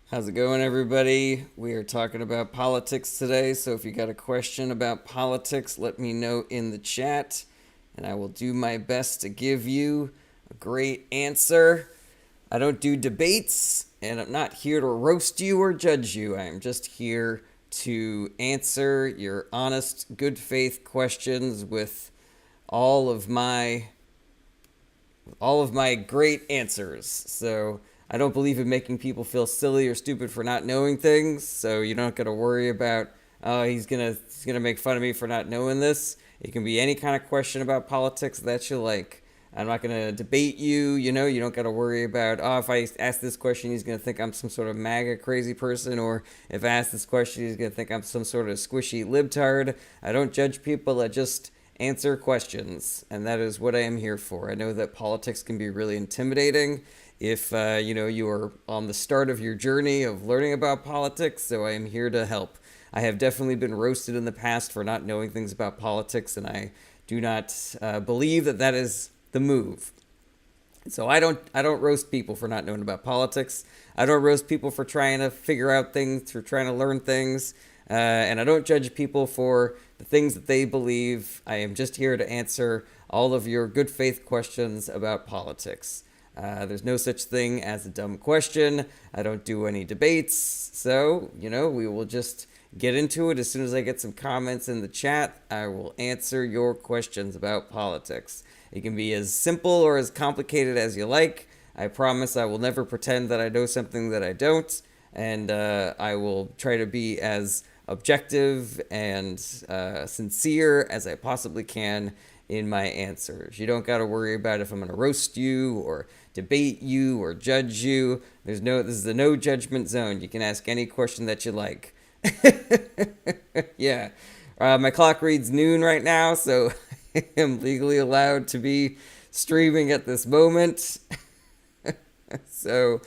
How's it going, everybody? We are talking about politics today, so if you got a question about politics, let me know in the chat, and I will do my best to give you a great answer. I don't do debates, and I'm not here to roast you or judge you. I am just here to answer your honest, good faith questions with all of my all of my great answers. So I don't believe in making people feel silly or stupid for not knowing things. So you don't got to worry about oh he's gonna make fun of me for not knowing this. It can be any kind of question about politics that you like. I'm not gonna debate you. You don't got to worry about oh if I ask this question he's gonna think I'm some sort of MAGA crazy person, or if I ask this question he's gonna think I'm some sort of squishy libtard. I don't judge people. I just answer questions, and that is what I am here for. I know that politics can be really intimidating if you are on the start of your journey of learning about politics, so I am here to help. I have definitely been roasted in the past for not knowing things about politics, and I do not believe that that is the move. So I don't roast people for not knowing about politics. I don't roast people for trying to figure out things, for trying to learn things, and I don't judge people for the things that they believe. I am just here to answer all of your good faith questions about politics. There's no such thing as a dumb question. I don't do any debates, so we will just get into it. As soon as I get some comments in the chat, I will answer your questions about politics. It can be as simple or as complicated as you like. I promise I will never pretend that I know something that I don't, and I will try to be as objective and sincere as I possibly can in my answers. You don't got to worry about if I'm going to roast you or debate you or judge you. This is a no judgment zone. You can ask any question that you like. Yeah. My clock reads noon right now, so I am legally allowed to be streaming at this moment. So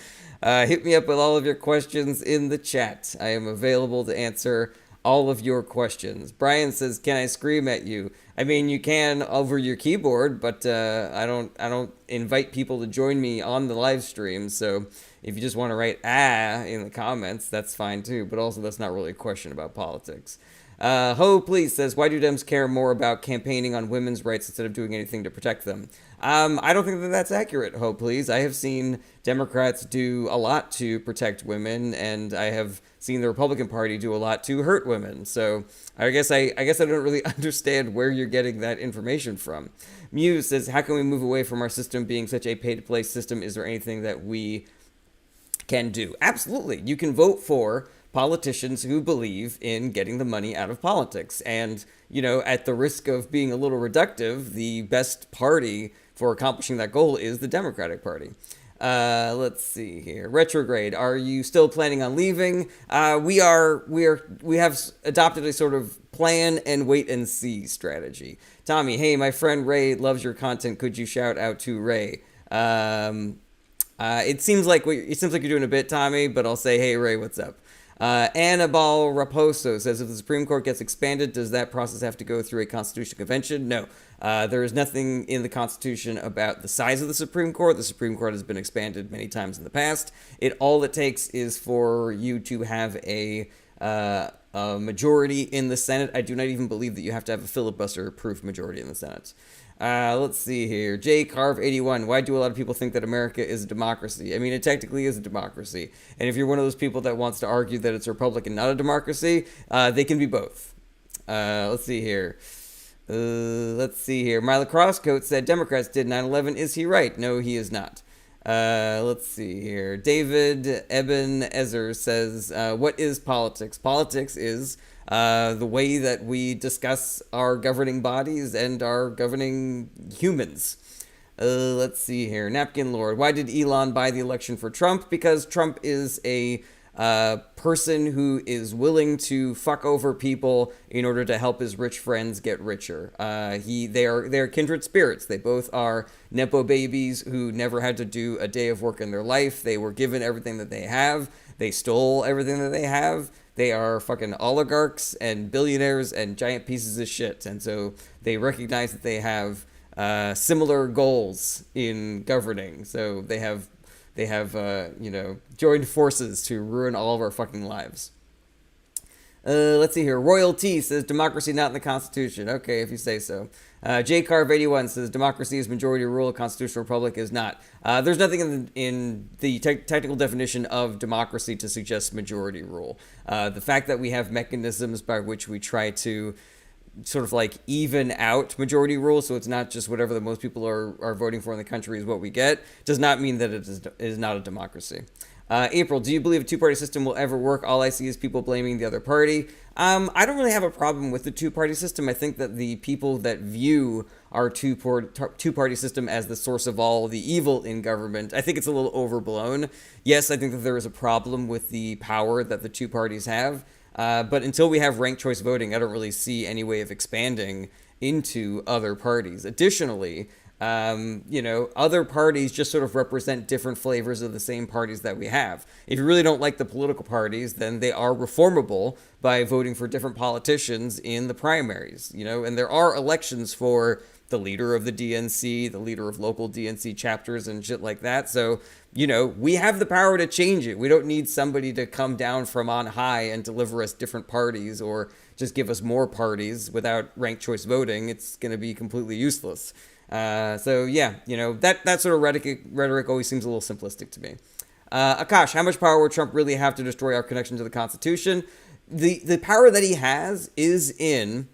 hit me up with all of your questions in the chat. I am available to answer all of your questions. Brian says, "Can I scream at you?" I mean, you can over your keyboard, but I don't invite people to join me on the live stream. So if you just want to write "ah" in the comments, that's fine too. But also, that's not really a question about politics. Ho, please says, "Why do Dems care more about campaigning on women's rights instead of doing anything to protect them?" I don't think that that's accurate, Ho, please. I have seen Democrats do a lot to protect women, and I have seen the Republican Party do a lot to hurt women. So I guess I don't really understand where you're getting that information from. Muse says, "How can we move away from our system being such a pay-to-play system? Is there anything that we can do?" Absolutely. You can vote for politicians who believe in getting the money out of politics. And, at the risk of being a little reductive, the best party for accomplishing that goal is the Democratic Party. Let's see here. Retrograde. Are you still planning on leaving? We have adopted a sort of plan and wait and see strategy. Tommy, hey, my friend Ray loves your content. Could you shout out to Ray? It seems like you're doing a bit, Tommy, but I'll say, hey, Ray, what's up? Annabelle Raposo says, if the Supreme Court gets expanded, does that process have to go through a constitutional convention? No. There is nothing in the Constitution about the size of the Supreme Court. The Supreme Court has been expanded many times in the past. All it takes is for you to have a majority in the Senate. I do not even believe that you have to have a filibuster-proof majority in the Senate. Let's see here. J Carve 81. Why do a lot of people think that America is a democracy? I mean, it technically is a democracy. And if you're one of those people that wants to argue that it's a republic and not a democracy, they can be both. Let's see here. Mila Crosscoat said Democrats did 9/11. Is he right? No, he is not. Let's see here. David Eben Ezer says, what is politics? Politics is the way that we discuss our governing bodies and our governing humans. Let's see here. Napkin Lord. Why did Elon buy the election for Trump? Because Trump is a person who is willing to fuck over people in order to help his rich friends get richer. They are kindred spirits. They both are nepo babies who never had to do a day of work in their life. They were given everything that they have. They stole everything that they have. They are fucking oligarchs and billionaires and giant pieces of shit. And so they recognize that they have similar goals in governing. So they have they have, joined forces to ruin all of our fucking lives. Let's see here. Royalty says democracy not in the Constitution. Okay, if you say so. J Carve 81 says democracy is majority rule. A constitutional republic is not. There's nothing in the technical definition of democracy to suggest majority rule. The fact that we have mechanisms by which we try to sort of like even out majority rule, so it's not just whatever the most people are voting for in the country is what we get, does not mean that it is not a democracy. April, do you believe a two-party system will ever work? All I see is people blaming the other party. I don't really have a problem with the two-party system. I think that the people that view our two-party system as the source of all the evil in government, I think it's a little overblown. Yes, I think that there is a problem with the power that the two parties have. But until we have ranked choice voting, I don't really see any way of expanding into other parties. Additionally, other parties just sort of represent different flavors of the same parties that we have. If you really don't like the political parties, then they are reformable by voting for different politicians in the primaries, and there are elections for the leader of the DNC, the leader of local DNC chapters and shit like that. So, we have the power to change it. We don't need somebody to come down from on high and deliver us different parties or just give us more parties without ranked choice voting. It's going to be completely useless. That sort of rhetoric always seems a little simplistic to me. Akash, how much power would Trump really have to destroy our connection to the Constitution? The power that he has is in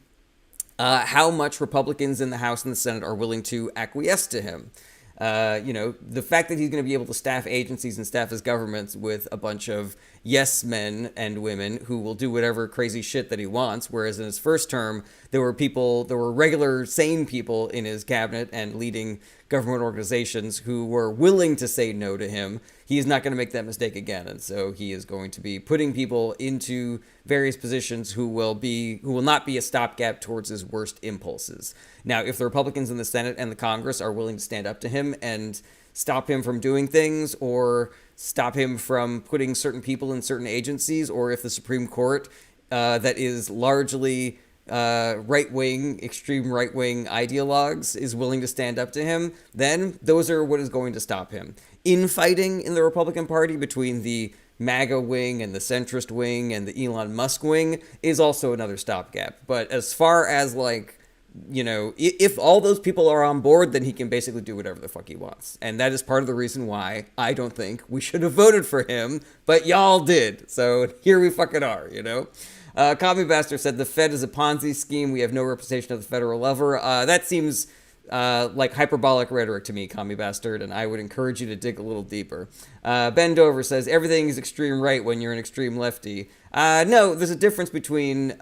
how much Republicans in the House and the Senate are willing to acquiesce to him. The fact that he's going to be able to staff agencies and staff his governments with a bunch of yes men and women who will do whatever crazy shit that he wants, whereas in his first term, there were regular, sane people in his cabinet and leading government organizations who were willing to say no to him. He is not going to make that mistake again, and so he is going to be putting people into various positions who will not be a stopgap towards his worst impulses. Now, if the Republicans in the Senate and the Congress are willing to stand up to him and stop him from doing things or stop him from putting certain people in certain agencies, or if the Supreme Court that is largely extreme right-wing ideologues is willing to stand up to him, then those are what is going to stop him. Infighting in the Republican Party between the MAGA wing and the centrist wing and the Elon Musk wing is also another stopgap. But as far as if all those people are on board, then he can basically do whatever the fuck he wants. And that is part of the reason why I don't think we should have voted for him, but y'all did. So here we fucking are, Commie Bastard said the Fed is a Ponzi scheme. We have no representation of the federal level. That seems like hyperbolic rhetoric to me, Commie Bastard, and I would encourage you to dig a little deeper. Ben Dover says everything is extreme right when you're an extreme lefty. No, there's a difference between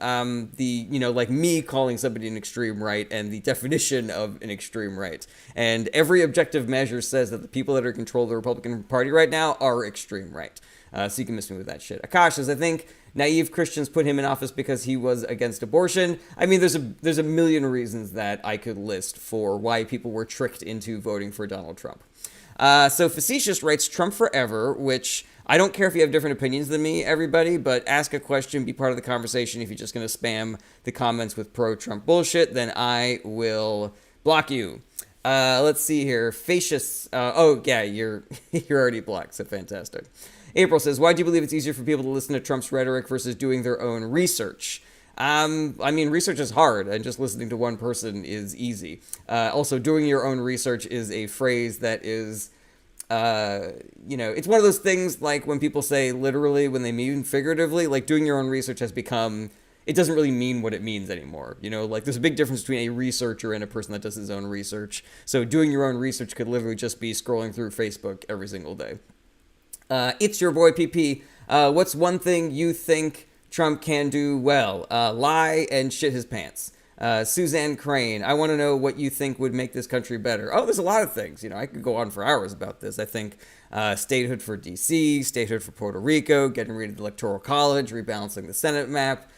me calling somebody an extreme right and the definition of an extreme right. And every objective measure says that the people that are in control of the Republican Party right now are extreme right. So you can miss me with that shit. Akash says, I think naive Christians put him in office because he was against abortion. I mean, there's a million reasons that I could list for why people were tricked into voting for Donald Trump. So Facetious writes Trump forever, which I don't care if you have different opinions than me, everybody, but ask a question, be part of the conversation. If you're just going to spam the comments with pro-Trump bullshit, then I will block you. Let's see here. Facious. You're already blocked, so fantastic. April says, why do you believe it's easier for people to listen to Trump's rhetoric versus doing their own research? Research is hard, and just listening to one person is easy. Also, doing your own research is a phrase that is, it's one of those things like when people say literally when they mean figuratively, like doing your own research has become, it doesn't really mean what it means anymore. There's a big difference between a researcher and a person that does his own research. So doing your own research could literally just be scrolling through Facebook every single day. It's your boy PP. What's one thing you think Trump can do well? Lie and shit his pants. Suzanne Crane, I want to know what you think would make this country better. Oh, there's a lot of things. I could go on for hours about this. I think statehood for DC, statehood for Puerto Rico, getting rid of the Electoral College, rebalancing the Senate map,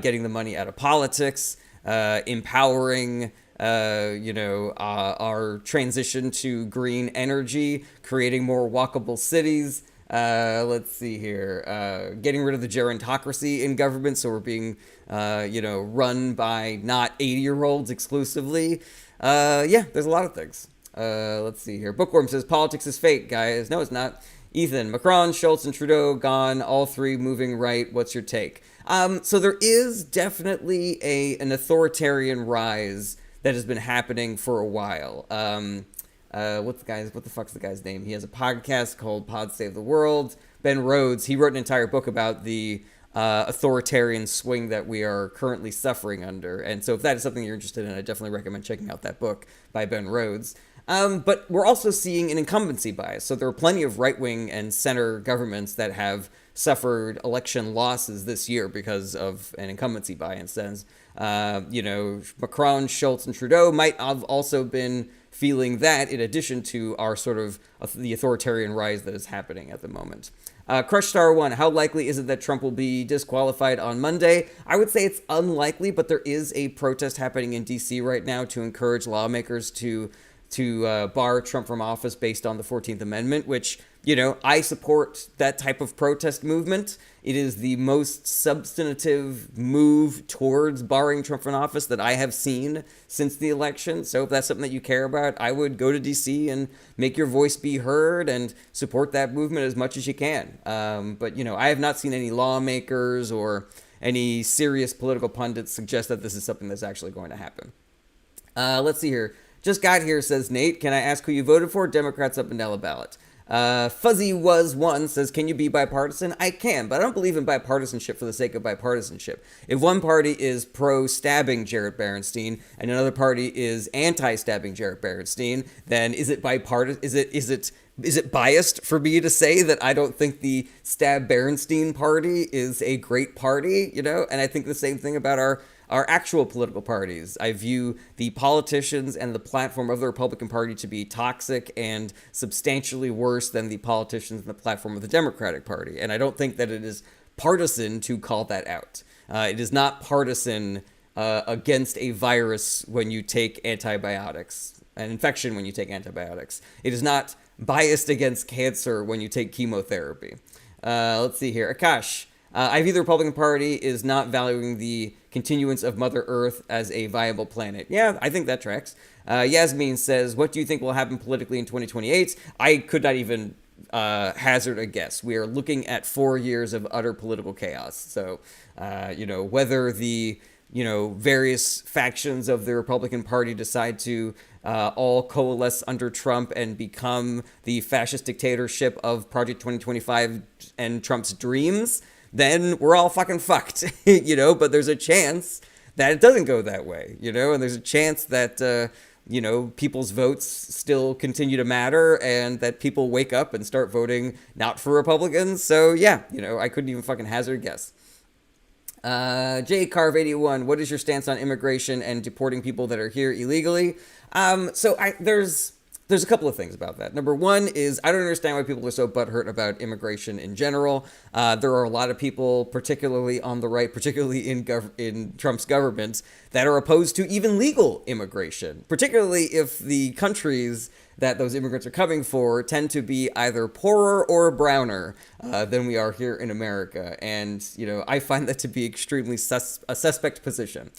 getting the money out of politics, empowering our transition to green energy, creating more walkable cities. Let's see here. Getting rid of the gerontocracy in government, so we're being, run by not 80-year-olds exclusively. There's a lot of things. Let's see here. Bookworm says politics is fake, guys. No, it's not. Ethan, Macron, Schultz, and Trudeau gone. All three moving right. What's your take? So there is definitely an authoritarian rise that has been happening for a while. What the fuck's the guy's name? He has a podcast called Pod Save the World. Ben Rhodes, he wrote an entire book about the authoritarian swing that we are currently suffering under. And so if that is something you're interested in, I definitely recommend checking out that book by Ben Rhodes. But we're also seeing an incumbency bias. So there are plenty of right-wing and center governments that have suffered election losses this year because of an incumbency bias. And, Macron, Schultz, and Trudeau might have also been feeling that in addition to our sort of the authoritarian rise that is happening at the moment. Crush Star 1, how likely is it that Trump will be disqualified on Monday? I would say it's unlikely, but there is a protest happening in D.C. right now to encourage lawmakers to bar Trump from office based on the 14th Amendment, which, I support that type of protest movement. It is the most substantive move towards barring Trump from office that I have seen since the election. So if that's something that you care about, I would go to DC and make your voice be heard and support that movement as much as you can. But I have not seen any lawmakers or any serious political pundits suggest that this is something that's actually going to happen. Let's see here. Just got here, says Nate. Can I ask who you voted for? Democrats up and down the ballot. Fuzzy Was One says, can you be bipartisan? I can, but I don't believe in bipartisanship for the sake of bipartisanship. If one party is pro-stabbing Jarrett Berenstein and another party is anti-stabbing Jarrett Berenstein, then is it bipartisan? Is it biased for me to say that I don't think the Stab Berenstein party is a great party, And I think the same thing about our actual political parties. I view the politicians and the platform of the Republican Party to be toxic and substantially worse than the politicians and the platform of the Democratic Party. And I don't think that it is partisan to call that out. It is not partisan against a virus when you take antibiotics, an infection when you take antibiotics. It is not biased against cancer when you take chemotherapy. Let's see here. Akash. I view the Republican Party is not valuing the continuance of Mother Earth as a viable planet. Yeah, I think that tracks. Yasmin says, what do you think will happen politically in 2028? I could not even hazard a guess. We are looking at 4 years of utter political chaos. So, whether the, various factions of the Republican Party decide to all coalesce under Trump and become the fascist dictatorship of Project 2025 and Trump's dreams, then we're all fucking fucked, but there's a chance that it doesn't go that way, and there's a chance that, people's votes still continue to matter and that people wake up and start voting not for Republicans. So yeah, I couldn't even fucking hazard a guess. JCarve81, what is your stance on immigration and deporting people that are here illegally? There's a couple of things about that. Number one is I don't understand why people are so butthurt about immigration in general. There are a lot of people, particularly on the right, particularly in Trump's government, that are opposed to even legal immigration, particularly if the countries that those immigrants are coming for tend to be either poorer or browner than we are here in America. And, I find that to be extremely a suspect position.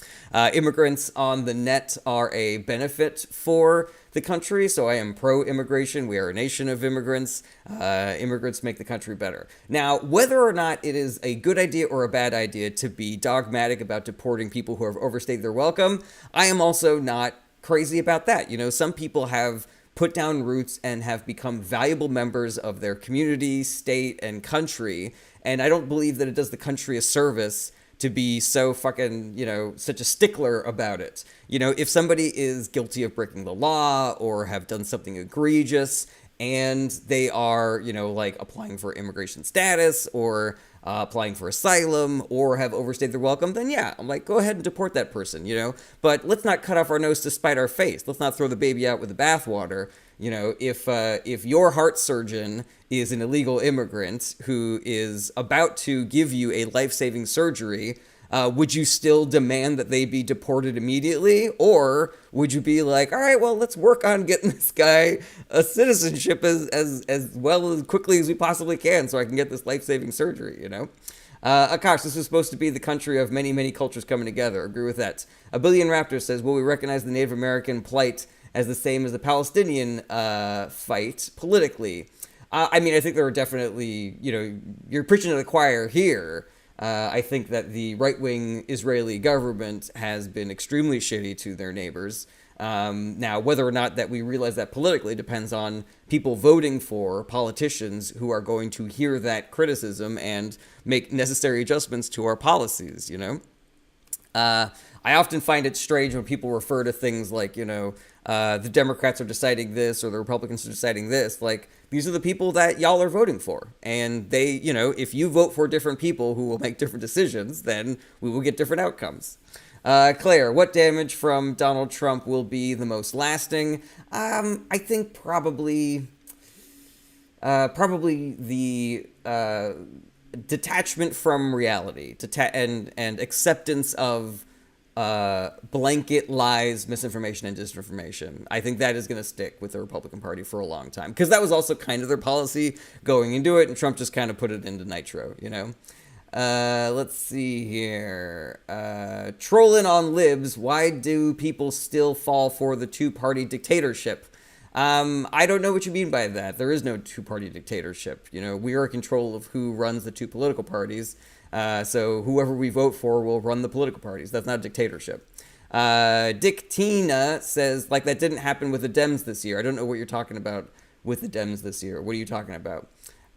Immigrants on the net are a benefit for the country, so I am pro-immigration. We are a nation of immigrants. Immigrants make the country better. Now, whether or not it is a good idea or a bad idea to be dogmatic about deporting people who have overstayed their welcome, I am also not crazy about that. Some people have put down roots and have become valuable members of their community, state, and country, and I don't believe that it does the country a service to be so fucking, such a stickler about it. If somebody is guilty of breaking the law or have done something egregious and they are, applying for immigration status or applying for asylum or have overstayed their welcome, then yeah, I'm like, go ahead and deport that person, But let's not cut off our nose to spite our face. Let's not throw the baby out with the bathwater. If your heart surgeon is an illegal immigrant who is about to give you a life-saving surgery, would you still demand that they be deported immediately? Or would you be like, all right, well, let's work on getting this guy a citizenship as well as quickly as we possibly can so I can get this life-saving surgery, Akash, this is supposed to be the country of many, many cultures coming together. Agree with that. A Billion Raptors says, will we recognize the Native American plight as the same as the Palestinian fight politically. I mean, I think there are definitely, you're preaching to the choir here. I think that the right-wing Israeli government has been extremely shitty to their neighbors. Now, whether or not that we realize that politically depends on people voting for politicians who are going to hear that criticism and make necessary adjustments to our policies, I often find it strange when people refer to things like, the Democrats are deciding this or the Republicans are deciding this. Like, these are the people that y'all are voting for. And they, if you vote for different people who will make different decisions, then we will get different outcomes. Claire, what damage from Donald Trump will be the most lasting? I think probably the detachment from reality, and acceptance of blanket lies, misinformation, and disinformation. I think that is going to stick with the Republican Party for a long time, because that was also kind of their policy going into it, and Trump just kind of put it into nitro, Let's see here. Trolling on libs. Why do people still fall for the two-party dictatorship? I don't know what you mean by that. There is no two-party dictatorship. We are in control of who runs the two political parties. So whoever we vote for will run the political parties. That's not a dictatorship. Dick Tina says, like, that didn't happen with the Dems this year. I don't know what you're talking about with the Dems this year. What are you talking about?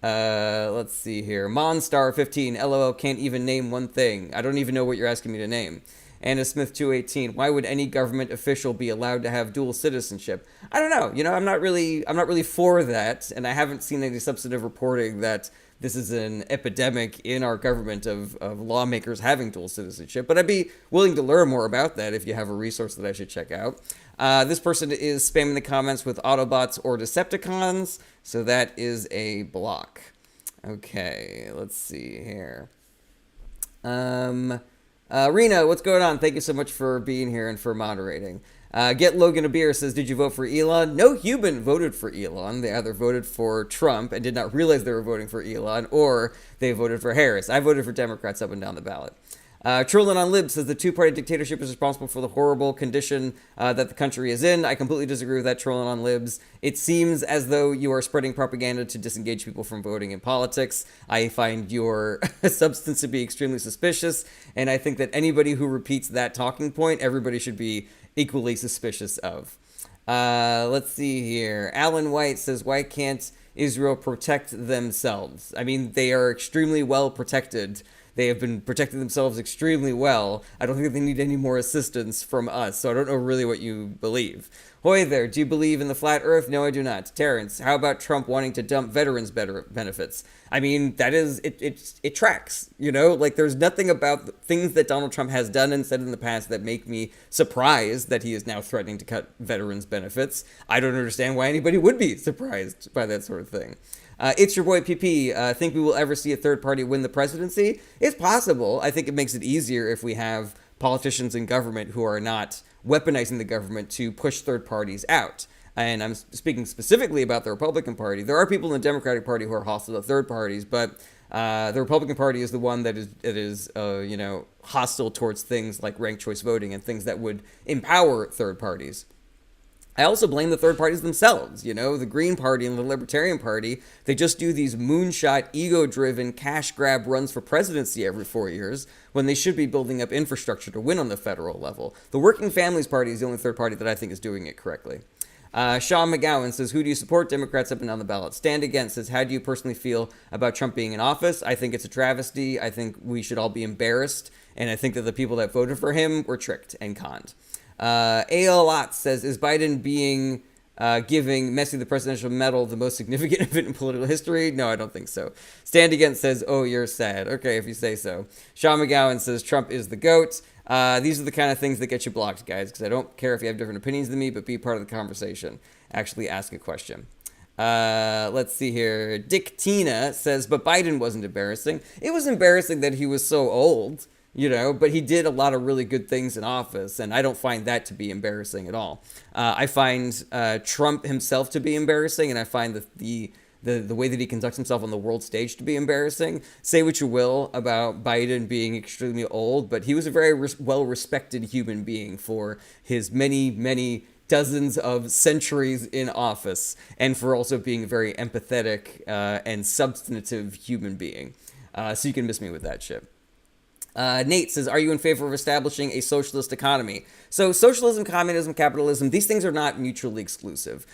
Let's see here. Monstar15, LOL, can't even name one thing. I don't even know what you're asking me to name. Anna Smith 218, why would any government official be allowed to have dual citizenship? I don't know. I'm not really for that, and I haven't seen any substantive reporting that this is an epidemic in our government of lawmakers having dual citizenship, but I'd be willing to learn more about that if you have a resource that I should check out. This person is spamming the comments with Autobots or Decepticons, so that is a block. Okay, let's see here. Rena, what's going on? Thank you so much for being here and for moderating. Get Logan a Beer says, did you vote for Elon? No human voted for Elon. They either voted for Trump and did not realize they were voting for Elon, or they voted for Harris. I voted for Democrats up and down the ballot. Trolling on Lib says the two-party dictatorship is responsible for the horrible condition that the country is in. I completely disagree with that, Trolling on Libs. It seems as though you are spreading propaganda to disengage people from voting in politics. I find your substance to be extremely suspicious, and I think that anybody who repeats that talking point, everybody should be equally suspicious of. Let's see here. Alan White says, why can't Israel protect themselves? I mean, they are extremely well protected. They have been protecting themselves extremely well. I don't think they need any more assistance from us, so I don't know really what you believe. Hoy there, do you believe in the flat earth? No, I do not. Terrence, how about Trump wanting to dump veterans' benefits? I mean, that is, it tracks, Like, there's nothing about the things that Donald Trump has done and said in the past that make me surprised that he is now threatening to cut veterans' benefits. I don't understand why anybody would be surprised by that sort of thing. It's your boy PP. Think we will ever see a third party win the presidency? It's possible. I think it makes it easier if we have politicians in government who are not weaponizing the government to push third parties out. And I'm speaking specifically about the Republican Party. There are people in the Democratic Party who are hostile to third parties, but the Republican Party is the one that is hostile towards things like ranked choice voting and things that would empower third parties. I also blame the third parties themselves. The Green Party and the Libertarian Party, they just do these moonshot, ego-driven, cash grab runs for presidency every 4 years when they should be building up infrastructure to win on the federal level. The Working Families Party is the only third party that I think is doing it correctly. Sean McGowan says, who do you support? Democrats up and down the ballot. Stand Against says, how do you personally feel about Trump being in office? I think it's a travesty. I think we should all be embarrassed. And I think that the people that voted for him were tricked and conned. A.L. Lotz says, is Biden giving Messi the presidential medal the most significant event in political history? No, I don't think so. Stand Against says, oh, you're sad. Okay, if you say so. Sean McGowan says, Trump is the GOAT. These are the kind of things that get you blocked, guys, because I don't care if you have different opinions than me, but be part of the conversation. Actually ask a question. Let's see here. Dick Tina says, but Biden wasn't embarrassing. It was embarrassing that he was so old. But he did a lot of really good things in office, and I don't find that to be embarrassing at all. I find Trump himself to be embarrassing, and I find the way that he conducts himself on the world stage to be embarrassing. Say what you will about Biden being extremely old, but he was a very well-respected human being for his many, many dozens of centuries in office, and for also being a very empathetic and substantive human being. So you can miss me with that shit. Nate says, are you in favor of establishing a socialist economy? So socialism, communism, capitalism, these things are not mutually exclusive.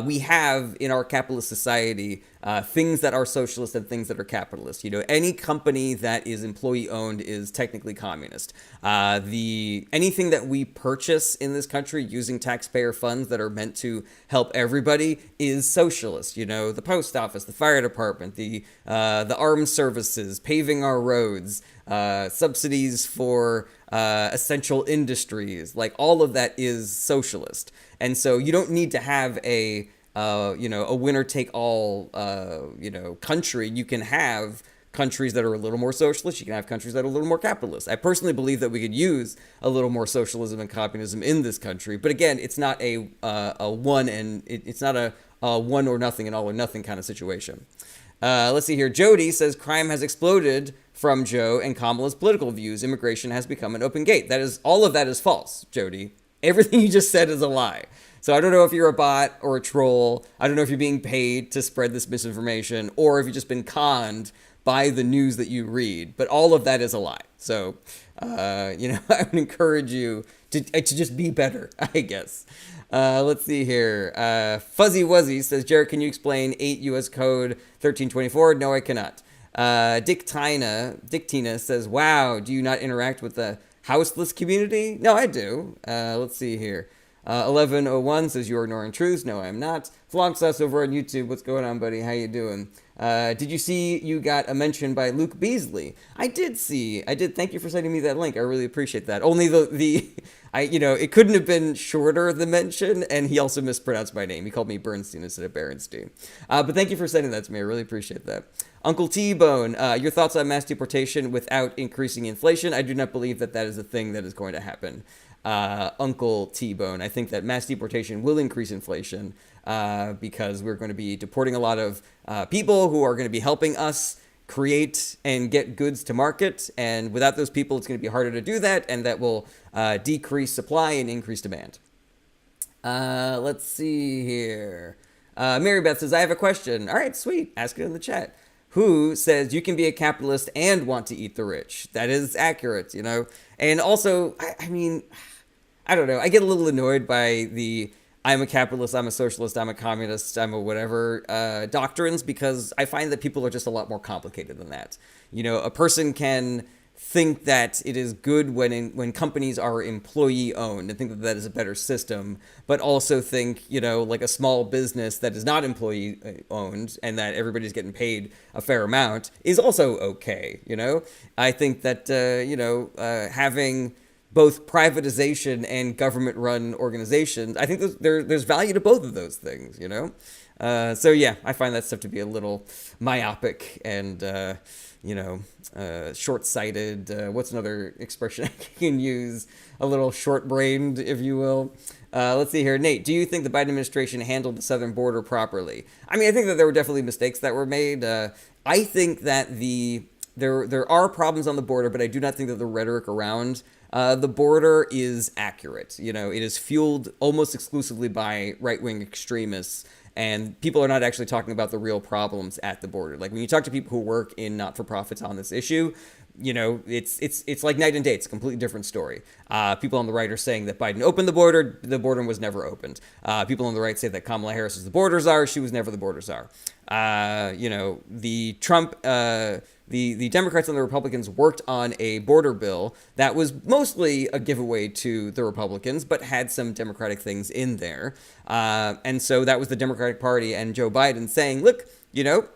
We have in our capitalist society things that are socialist and things that are capitalist. You know, any company that is employee owned is technically communist. Anything that we purchase in this country using taxpayer funds that are meant to help everybody is socialist. You know, the post office, the fire department, the armed services, paving our roads, subsidies for essential industries, like all of that is socialist. And so you don't need to have a winner take all country. You can have countries that are a little more socialist. You can have countries that are a little more capitalist. I personally believe that we could use a little more socialism and communism in this country. But again, it's not it's not a one or nothing and all or nothing kind of situation. Let's see here. Jody says crime has exploded from Joe and Kamala's political views. Immigration has become an open gate. All of that is false, Jody. Everything you just said is a lie. So I don't know if you're a bot or a troll. I don't know if you're being paid to spread this misinformation or if you've just been conned by the news that you read. But all of that is a lie. So, I would encourage you to just be better, I guess. Let's see here. Fuzzy Wuzzy says, Jared, can you explain 8 U.S. Code 1324? No, I cannot. Dick Tina says, wow, do you not interact with the houseless community? No, I do. Let's see here. 1101 says, you're ignoring truths. No, I'm not. Flogsaus over on YouTube. What's going on, buddy? How you doing? Did you see you got a mention by Luke Beasley? I did see. Thank you for sending me that link. I really appreciate that. Only it couldn't have been shorter, the mention, and he also mispronounced my name. He called me Bernstein instead of Berenstein. But thank you for sending that to me. I really appreciate that. Uncle T-Bone, your thoughts on mass deportation without increasing inflation? I do not believe that is a thing that is going to happen. Uncle T-Bone, I think that mass deportation will increase inflation because we're going to be deporting a lot of people who are going to be helping us create and get goods to market. And without those people, it's going to be harder to do that. And that will decrease supply and increase demand. Let's see here. Mary Beth says, I have a question. All right, sweet. Ask it in the chat. Who says you can be a capitalist and want to eat the rich? That is accurate, you know? And also, I mean, I don't know. I get a little annoyed by the I'm a capitalist, I'm a socialist, I'm a communist, I'm a whatever doctrines, because I find that people are just a lot more complicated than that. You know, a person can think that it is good when companies are employee owned and think that is a better system, but also think, you know, like a small business that is not employee owned and that everybody's getting paid a fair amount is also okay. You know, I think that, having both privatization and government run organizations, I think there's value to both of those things, you know? So yeah, I find that stuff to be a little myopic and, short-sighted. What's another expression I can use? A little short-brained, if you will. Let's see here. Nate, do you think the Biden administration handled the southern border properly? I mean, I think that there were definitely mistakes that were made. I think that there are problems on the border, but I do not think that the rhetoric around the border is accurate. You know, it is fueled almost exclusively by right-wing extremists, and people are not actually talking about the real problems at the border. Like when you talk to people who work in not-for-profits on this issue, you know, it's like night and day. It's a completely different story. People on the right are saying that Biden opened the border was never opened. People on the right say that Kamala Harris is the border czar. She was never the border czar. The Trump, the Democrats and the Republicans worked on a border bill that was mostly a giveaway to the Republicans, but had some Democratic things in there. And so that was the Democratic Party and Joe Biden saying, look, you know,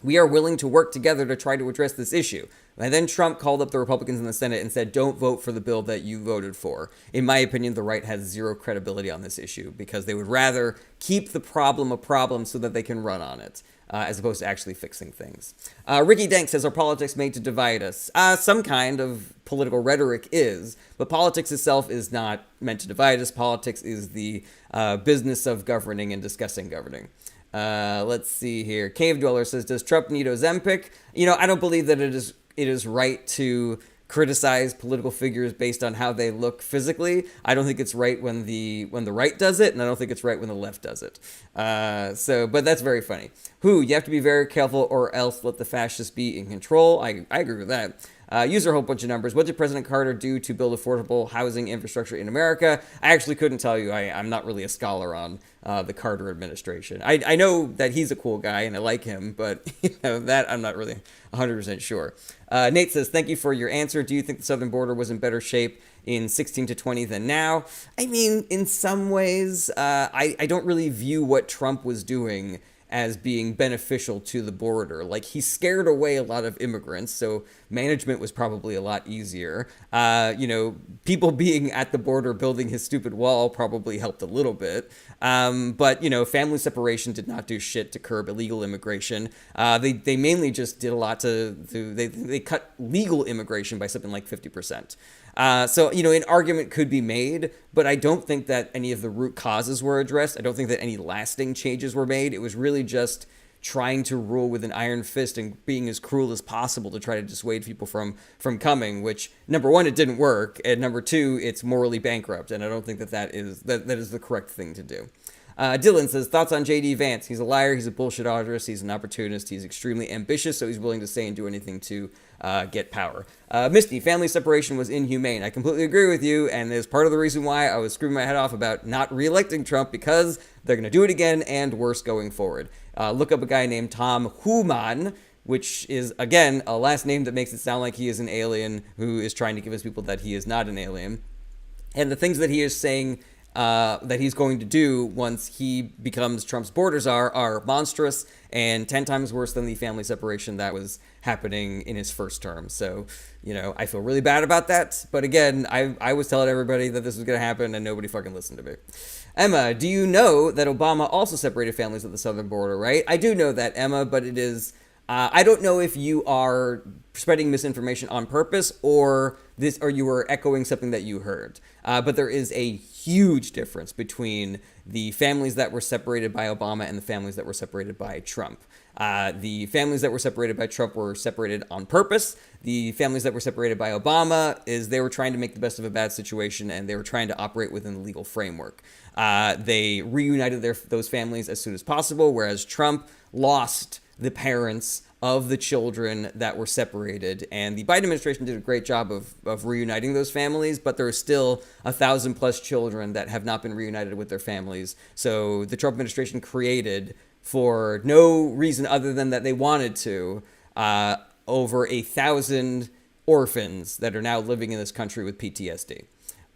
we are willing to work together to try to address this issue. And then Trump called up the Republicans in the Senate and said, don't vote for the bill that you voted for. In my opinion, the right has zero credibility on this issue because they would rather keep the problem a problem so that they can run on it, as opposed to actually fixing things. Ricky Dank says, are politics made to divide us? Some kind of political rhetoric is, but politics itself is not meant to divide us. Politics is the business of governing and discussing governing. Let's see here. Cave Dweller says, does Trump need Ozempic? You know, I don't believe that it is right to criticize political figures based on how they look physically. I don't think it's right when the right does it, and I don't think it's right when the left does it. But that's very funny. You have to be very careful, or else let the fascists be in control. I agree with that. User a whole bunch of numbers. What did President Carter do to build affordable housing infrastructure in America? I actually couldn't tell you. I'm not really a scholar on the Carter administration. I know that he's a cool guy and I like him, but that I'm not really 100% sure. Nate says, thank you for your answer. Do you think the southern border was in better shape in 16 to 20 than now? I mean, in some ways, I don't really view what Trump was doing as being beneficial to the border. Like, he scared away a lot of immigrants, so management was probably a lot easier. People being at the border building his stupid wall probably helped a little bit. But family separation did not do shit to curb illegal immigration. They mainly just did a lot they cut legal immigration by something like 50%. An argument could be made, but I don't think that any of the root causes were addressed. I don't think that any lasting changes were made. It was really just trying to rule with an iron fist and being as cruel as possible to try to dissuade people from coming, which, number one, it didn't work, and number two, it's morally bankrupt, and I don't think that is the correct thing to do. Dylan says, thoughts on J.D. Vance? He's a liar, he's a bullshit artist, he's an opportunist, he's extremely ambitious, so he's willing to say and do anything to get power. Misty, family separation was inhumane. I completely agree with you, and there's part of the reason why I was screwing my head off about not re-electing Trump, because they're going to do it again and worse going forward. Look up a guy named Tom Human, which is, again, a last name that makes it sound like he is an alien who is trying to convince people that he is not an alien. And the things that he is saying that he's going to do once he becomes Trump's border czar are monstrous and 10 times worse than the family separation that was happening in his first term. So, I feel really bad about that. But again, I was telling everybody that this was going to happen and nobody fucking listened to me. Emma, do you know that Obama also separated families at the southern border, right? I do know that, Emma, but it is... I don't know if you are spreading misinformation on purpose or you were echoing something that you heard. But there is a huge difference between the families that were separated by Obama and the families that were separated by Trump. The families that were separated by Trump were separated on purpose. The families that were separated by Obama they were trying to make the best of a bad situation, and they were trying to operate within the legal framework. They reunited those families as soon as possible, whereas Trump lost the parents of the children that were separated. And the Biden administration did a great job of reuniting those families, but there are still 1,000+ children that have not been reunited with their families. So the Trump administration created, for no reason other than that they wanted to, over 1,000 orphans that are now living in this country with PTSD.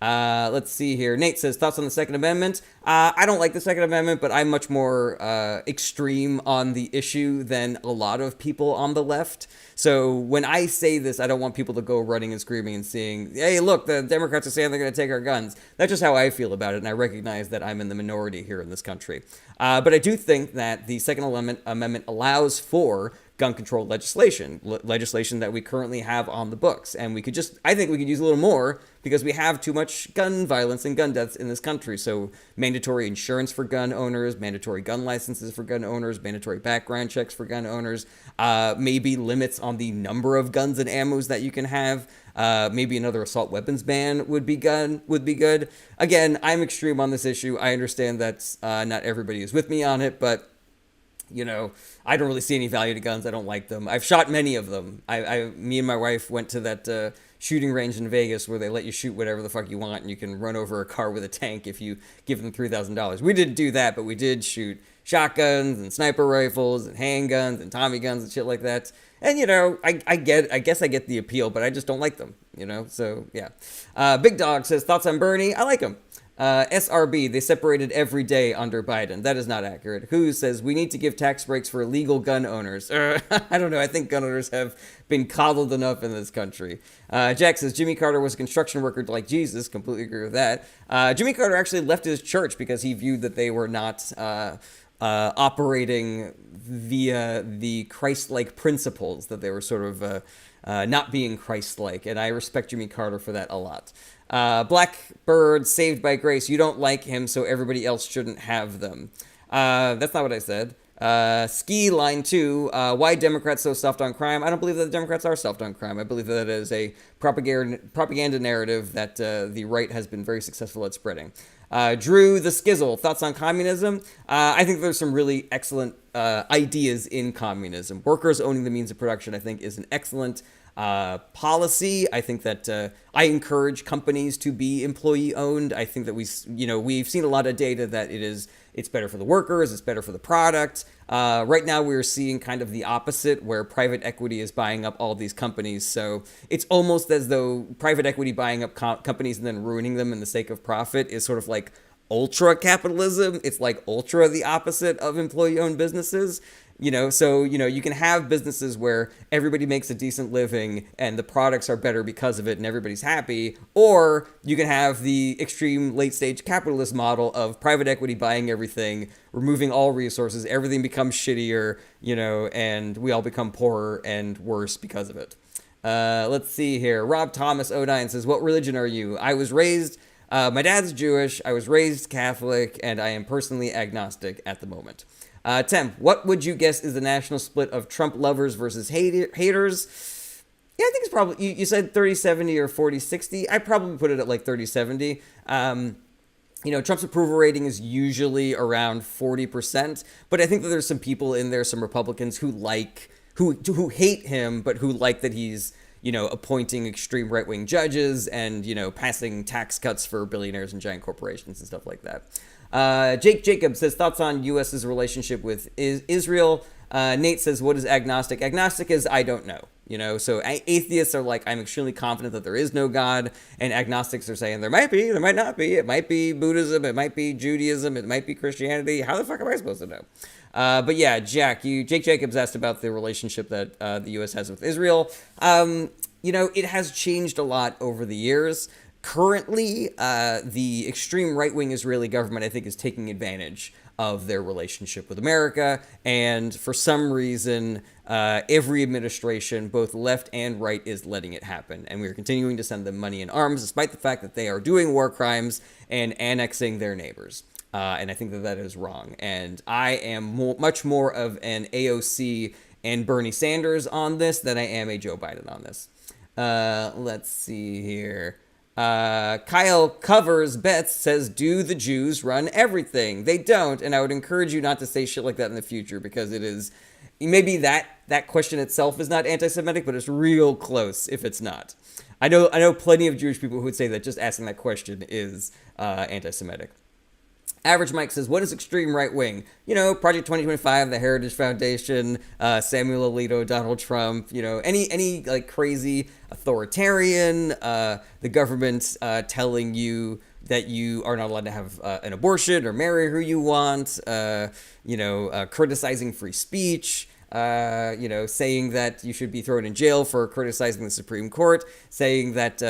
Let's see here. Nate says, thoughts on the Second Amendment? I don't like the Second Amendment, but I'm much more extreme on the issue than a lot of people on the left. So when I say this, I don't want people to go running and screaming and saying, hey, look, the Democrats are saying they're going to take our guns. That's just how I feel about it, and I recognize that I'm in the minority here in this country. But I do think that the Second Amendment allows for gun control legislation that we currently have on the books. And I think we could use a little more because we have too much gun violence and gun deaths in this country. So mandatory insurance for gun owners, mandatory gun licenses for gun owners, mandatory background checks for gun owners, maybe limits on the number of guns and ammos that you can have. Maybe another assault weapons ban would be good. Again, I'm extreme on this issue. I understand that not everybody is with me on it, but I don't really see any value to guns. I don't like them. I've shot many of them. Me and my wife went to that shooting range in Vegas where they let you shoot whatever the fuck you want, and you can run over a car with a tank if you give them $3,000. We didn't do that, but we did shoot shotguns and sniper rifles and handguns and Tommy guns and shit like that. And I guess I get the appeal, but I just don't like them. So yeah. Big Dog says, thoughts on Bernie? I like him. SRB, they separated every day under Biden. That is not accurate. Who says we need to give tax breaks for illegal gun owners? I don't know. I think gun owners have been coddled enough in this country. Jack says Jimmy Carter was a construction worker like Jesus. Completely agree with that. Jimmy Carter actually left his church because he viewed that they were not operating via the Christ-like principles, that they were sort of not being Christ-like. And I respect Jimmy Carter for that a lot. Blackbird, Saved by Grace. You don't like him, so everybody else shouldn't have them. That's not what I said. Ski line 2, why Democrats so soft on crime? I don't believe that the Democrats are soft on crime. I believe that it is a propaganda narrative that the right has been very successful at spreading. Drew the Skizzle, thoughts on communism? I think there's some really excellent ideas in communism. Workers owning the means of production, I think, is an excellent policy. I think that I encourage companies to be employee owned. I think that we've seen a lot of data that it's better for the workers, it's better for the product. Right now we're seeing kind of the opposite, where private equity is buying up all these companies. So it's almost as though private equity buying up companies and then ruining them in the sake of profit is sort of like ultra capitalism. It's like ultra the opposite of employee owned businesses. So you can have businesses where everybody makes a decent living and the products are better because of it and everybody's happy, or you can have the extreme late stage capitalist model of private equity buying everything, removing all resources, everything becomes shittier, and we all become poorer and worse because of it. Let's see here. Rob Thomas 09 says, what religion are you? I was raised, my dad's Jewish, I was raised Catholic, and I am personally agnostic at the moment. Tem, what would you guess is the national split of Trump lovers versus haters? Yeah, I think it's probably, you said 30-70 or 40-60. I probably put it at like 30-70. Trump's approval rating is usually around 40%, but I think that there's some people in there, some Republicans who hate him, but who like that he's, appointing extreme right-wing judges and, passing tax cuts for billionaires and giant corporations and stuff like that. Jake Jacobs says, thoughts on U.S.'s relationship with Israel. Nate says, what is agnostic? Agnostic is, I don't know. So atheists are like, I'm extremely confident that there is no God, and agnostics are saying there might be, there might not be. It might be Buddhism, it might be Judaism, it might be Christianity. How the fuck am I supposed to know? But yeah, Jake Jacobs asked about the relationship that the U.S. has with Israel. It has changed a lot over the years. Currently, the extreme right-wing Israeli government, I think, is taking advantage of their relationship with America. And for some reason, every administration, both left and right, is letting it happen. And we're continuing to send them money and arms, despite the fact that they are doing war crimes and annexing their neighbors. And I think that is wrong. And I am much more of an AOC and Bernie Sanders on this than I am a Joe Biden on this. Let's see here. Kyle Covers Bets says, do the Jews run everything? They don't, and I would encourage you not to say shit like that in the future, because it is, maybe that question itself is not anti-Semitic, but it's real close if it's not. I know plenty of Jewish people who would say that just asking that question is anti-Semitic. Average Mike says, what is extreme right wing? Project 2025, the Heritage Foundation, Samuel Alito, Donald Trump, any like crazy authoritarian, the government telling you that you are not allowed to have an abortion or marry who you want, criticizing free speech, saying that you should be thrown in jail for criticizing the Supreme Court, saying that,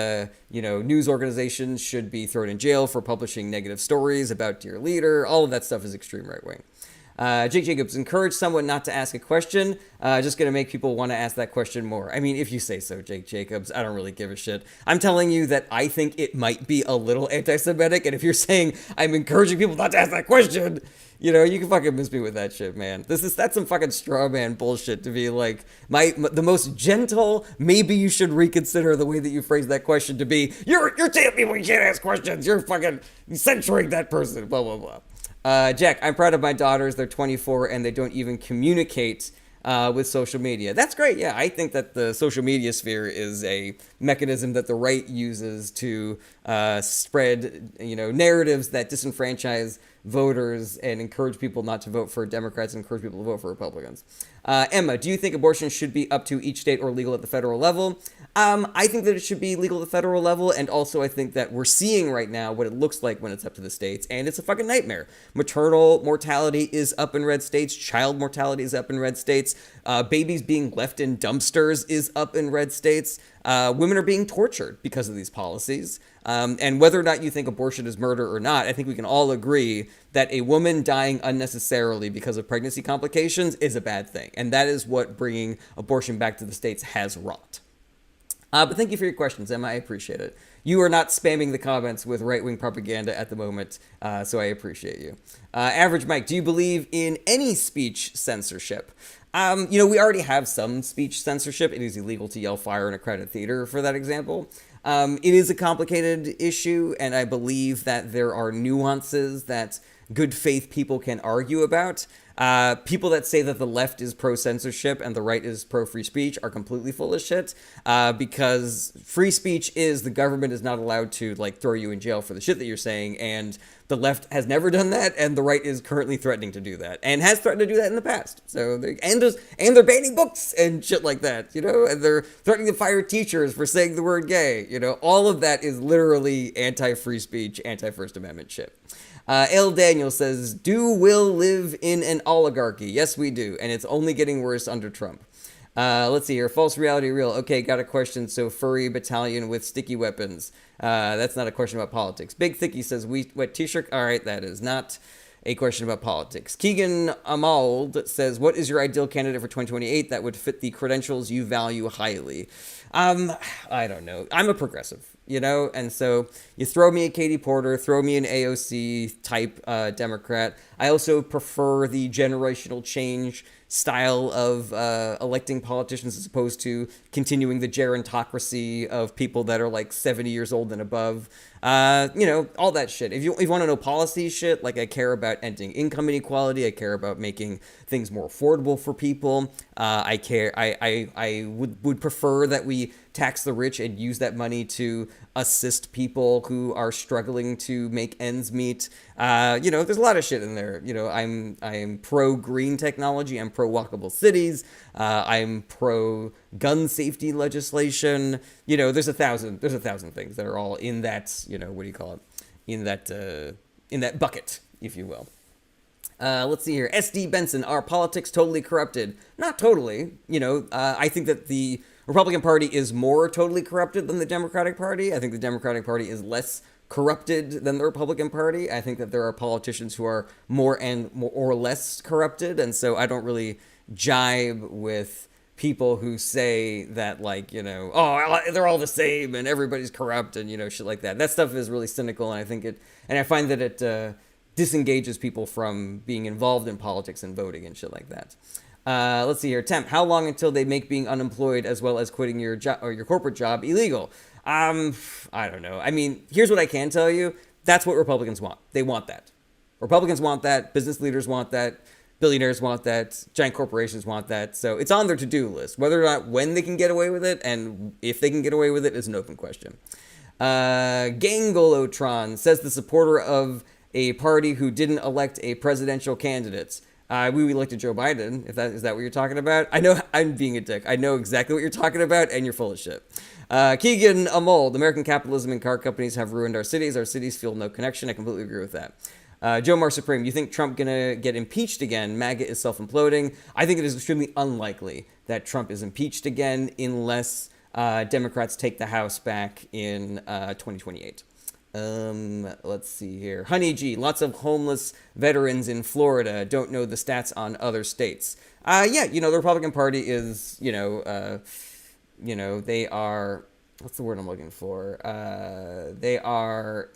news organizations should be thrown in jail for publishing negative stories about your leader. All of that stuff is extreme right wing. Jake Jacobs, encourage someone not to ask a question. Just going to make people want to ask that question more. I mean, if you say so, Jake Jacobs, I don't really give a shit. I'm telling you that I think it might be a little anti-Semitic. And if you're saying I'm encouraging people not to ask that question, you can fucking miss me with that shit, man. That's some fucking straw man bullshit to be like, the most gentle, maybe you should reconsider the way that you phrase that question to be, you're telling people you can't ask questions. You're fucking censoring that person, blah, blah, blah. Jack, I'm proud of my daughters. They're 24 and they don't even communicate with social media. That's great. Yeah, I think that the social media sphere is a mechanism that the right uses to spread, narratives that disenfranchise voters and encourage people not to vote for Democrats and encourage people to vote for Republicans. Emma, do you think abortion should be up to each state or legal at the federal level? I think that it should be legal at the federal level, and also I think that we're seeing right now what it looks like when it's up to the states, and it's a fucking nightmare. Maternal mortality is up in red states. Child mortality is up in red states. Babies being left in dumpsters is up in red states. Women are being tortured because of these policies. And whether or not you think abortion is murder or not, I think we can all agree that a woman dying unnecessarily because of pregnancy complications is a bad thing. And that is what bringing abortion back to the states has wrought. But thank you for your questions, Emma. I appreciate it. You are not spamming the comments with right-wing propaganda at the moment, so I appreciate you. Average Mike, do you believe in any speech censorship? We already have some speech censorship. It is illegal to yell fire in a crowded theater, for that example. It is a complicated issue, and I believe that there are nuances that good faith people can argue about. People that say that the left is pro-censorship and the right is pro-free speech are completely full of shit, because free speech is the government is not allowed to throw you in jail for the shit that you're saying, and the left has never done that, and the right is currently threatening to do that, and has threatened to do that in the past. So they're banning books and shit like that, and they're threatening to fire teachers for saying the word gay. All of that is literally anti-free speech, anti-First Amendment shit. L. Daniel says, do will live in an oligarchy? Yes, we do, and it's only getting worse under Trump. Let's see here. False reality real. Okay, got a question. So furry battalion with sticky weapons. That's not a question about politics. Big Thicky says, what t-shirt? All right, that is not a question about politics. Keegan Amald says, what is your ideal candidate for 2028 that would fit the credentials you value highly? I don't know. I'm a progressive, and so you throw me a Katie Porter, throw me an AOC type Democrat. I also prefer the generational change style of electing politicians as opposed to continuing the gerontocracy of people that are 70 years old and above. All that shit. If you want to know policy shit, I care about ending income inequality. I care about making things more affordable for people. I would prefer that we tax the rich and use that money to assist people who are struggling to make ends meet. There's a lot of shit in there. I'm pro green technology. I'm pro walkable cities. I'm pro gun safety legislation. There's a thousand things that are all in that, what do you call it? In that bucket, if you will. Let's see here. SD Benson, are politics totally corrupted? Not totally. I think that the Republican Party is more totally corrupted than the Democratic Party. I think the Democratic Party is less corrupted than the Republican Party. I think that there are politicians who are more or less corrupted, and so I don't really jibe with people who say that they're all the same and everybody's corrupt and shit like that. That stuff is really cynical, and I find that it disengages people from being involved in politics and voting and shit like that. Let's see here. Temp, how long until they make being unemployed as well as quitting your job or your corporate job illegal? I don't know. I mean, here's what I can tell you. That's what Republicans want. They want that. Republicans want that. Business leaders want that. Billionaires want that. Giant corporations want that. So it's on their to-do list. Whether or not when they can get away with it and if they can get away with it is an open question. Gangolotron says the supporter of a party who didn't elect a presidential candidate. We elected Joe Biden, is that what you're talking about? I know I'm being a dick. I know exactly what you're talking about, and you're full of shit. Keegan Amold, American capitalism and car companies have ruined our cities. Our cities feel no connection. I completely agree with that. Joe Mar Supreme, you think Trump gonna get impeached again? MAGA is self-imploding. I think it is extremely unlikely that Trump is impeached again unless Democrats take the House back in 2028. Let's see here. Honey G, lots of homeless veterans in Florida. Don't know the stats on other states. The Republican Party is, they are, what's the word I'm looking for? They are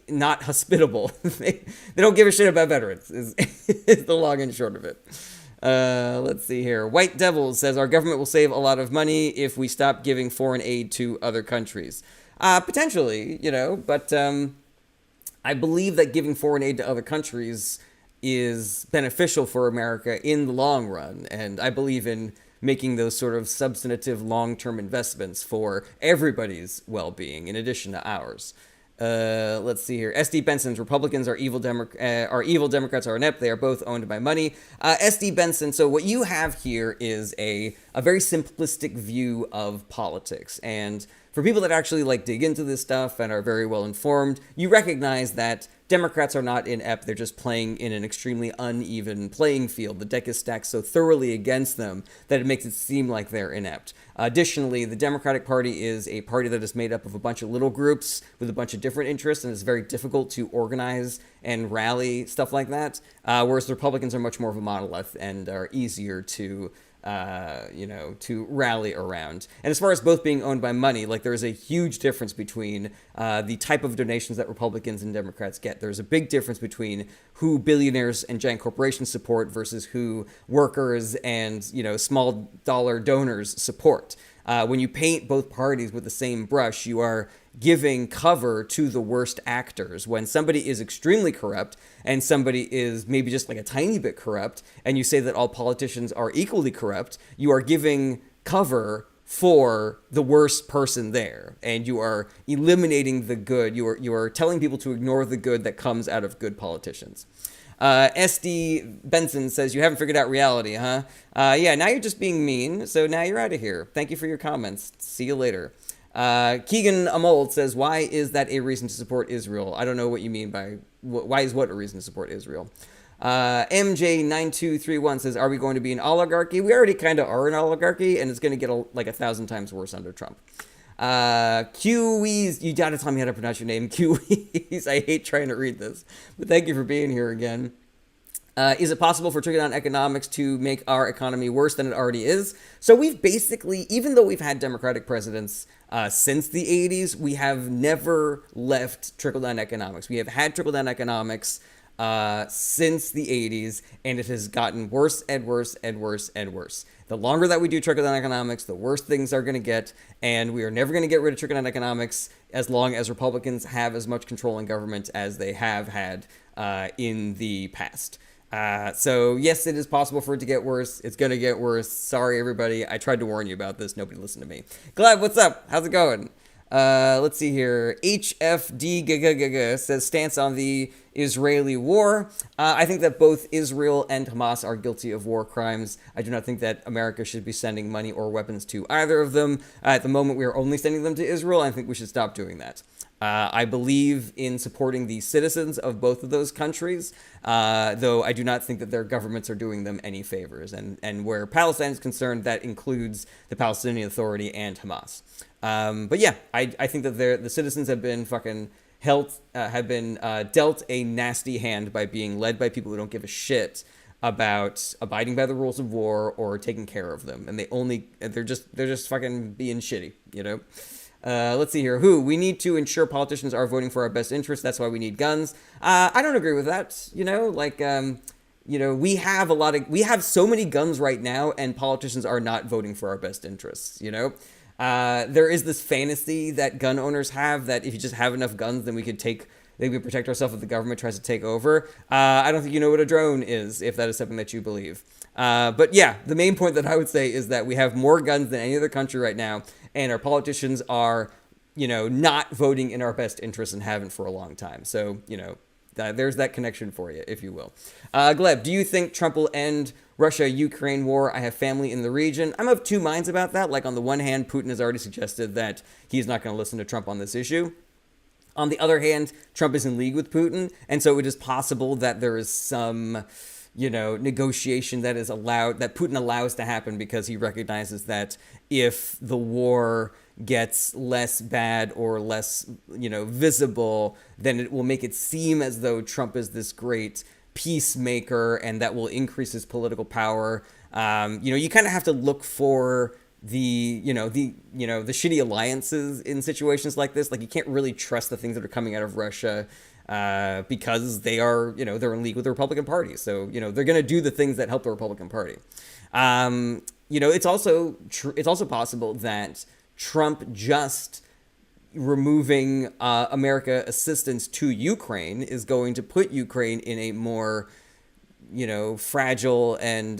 not hospitable. They don't give a shit about veterans is the long and short of it. Let's see here. White Devils says our government will save a lot of money if we stop giving foreign aid to other countries. Potentially, but I believe that giving foreign aid to other countries is beneficial for America in the long run. And I believe in making those sort of substantive long-term investments for everybody's well-being in addition to ours. Let's see here. SD Benson's Republicans are evil Democrats are inept. They are both owned by money. SD Benson, so what you have here is a very simplistic view of politics. And for people that actually dig into this stuff and are very well informed, you recognize that Democrats are not inept. They're just playing in an extremely uneven playing field. The deck is stacked so thoroughly against them that it makes it seem like they're inept. Additionally, the Democratic Party is a party that is made up of a bunch of little groups with a bunch of different interests, and it's very difficult to organize and rally stuff like that, whereas the Republicans are much more of a monolith and are easier to to rally around. And as far as both being owned by money, like there is a huge difference between the type of donations that Republicans and Democrats get. There's a big difference between who billionaires and giant corporations support versus who workers and, small dollar donors support. When you paint both parties with the same brush, you are giving cover to the worst actors. When somebody is extremely corrupt and somebody is maybe just like a tiny bit corrupt, and you say that all politicians are equally corrupt, you are giving cover for the worst person there, and you are eliminating the good. You are telling people to ignore the good that comes out of good politicians. SD Benson says, you haven't figured out reality, huh? Yeah, now you're just being mean, so now you're out of here. Thank you for your comments. See you later. Keegan Amold says, why is that a reason to support Israel? I don't know what you mean by, why is what a reason to support Israel? MJ9231 says, are we going to be an oligarchy? We already kind of are an oligarchy, and it's going to get like 1,000 times worse under Trump. QEs, you gotta tell me how to pronounce your name. QEs, I hate trying to read this, but thank you for being here again. Is it possible for trickle-down economics to make our economy worse than it already is? So we've basically, even though we've had Democratic presidents since the 80s, we have never left trickle-down economics. We have had trickle-down economics since the 80s, and it has gotten worse and worse and worse and worse. The longer that we do trickle-down economics, the worse things are going to get, and we are never going to get rid of trickle-down economics as long as Republicans have as much control in government as they have had in the past. So yes, it is possible for it to get worse. It's going to get worse. Sorry, everybody. I tried to warn you about this. Nobody listened to me. Gleb, what's up? How's it going? Let's see here. HFD says stance on the Israeli war. I think that both Israel and Hamas are guilty of war crimes. I do not think that America should be sending money or weapons to either of them. At the moment, we are only sending them to Israel. I think we should stop doing that. I believe in supporting the citizens of both of those countries, though I do not think that their governments are doing them any favors. And where Palestine is concerned, that includes the Palestinian Authority and Hamas. But yeah, I think that the citizens have been fucking dealt a nasty hand by being led by people who don't give a shit about abiding by the rules of war or taking care of them. And they're just fucking being shitty, Let's see here. We need to ensure politicians are voting for our best interests. That's why we need guns. I don't agree with that. We have so many guns right now, and politicians are not voting for our best interests. There is this fantasy that gun owners have that if you just have enough guns, then we could protect ourselves if the government tries to take over. I don't think you know what a drone is, if that is something that you believe. But yeah, the main point that I would say is that we have more guns than any other country right now, and our politicians are, not voting in our best interest and haven't for a long time. So, there's that connection for you, if you will. Gleb, do you think Trump will end Russia-Ukraine war? I have family in the region. I'm of two minds about that. Like, on the one hand, Putin has already suggested that he's not going to listen to Trump on this issue. On the other hand, Trump is in league with Putin, and so it is possible that there is some, negotiation that Putin allows to happen because he recognizes that if the war gets less bad or less, visible, then it will make it seem as though Trump is this great peacemaker, and that will increase his political power. You kind of have to look for the shitty alliances in situations like this. Like, you can't really trust the things that are coming out of Russia because they are, they're in league with the Republican Party. So, they're going to do the things that help the Republican Party. It's also possible that Trump just removing America assistance to Ukraine is going to put Ukraine in a more, fragile and,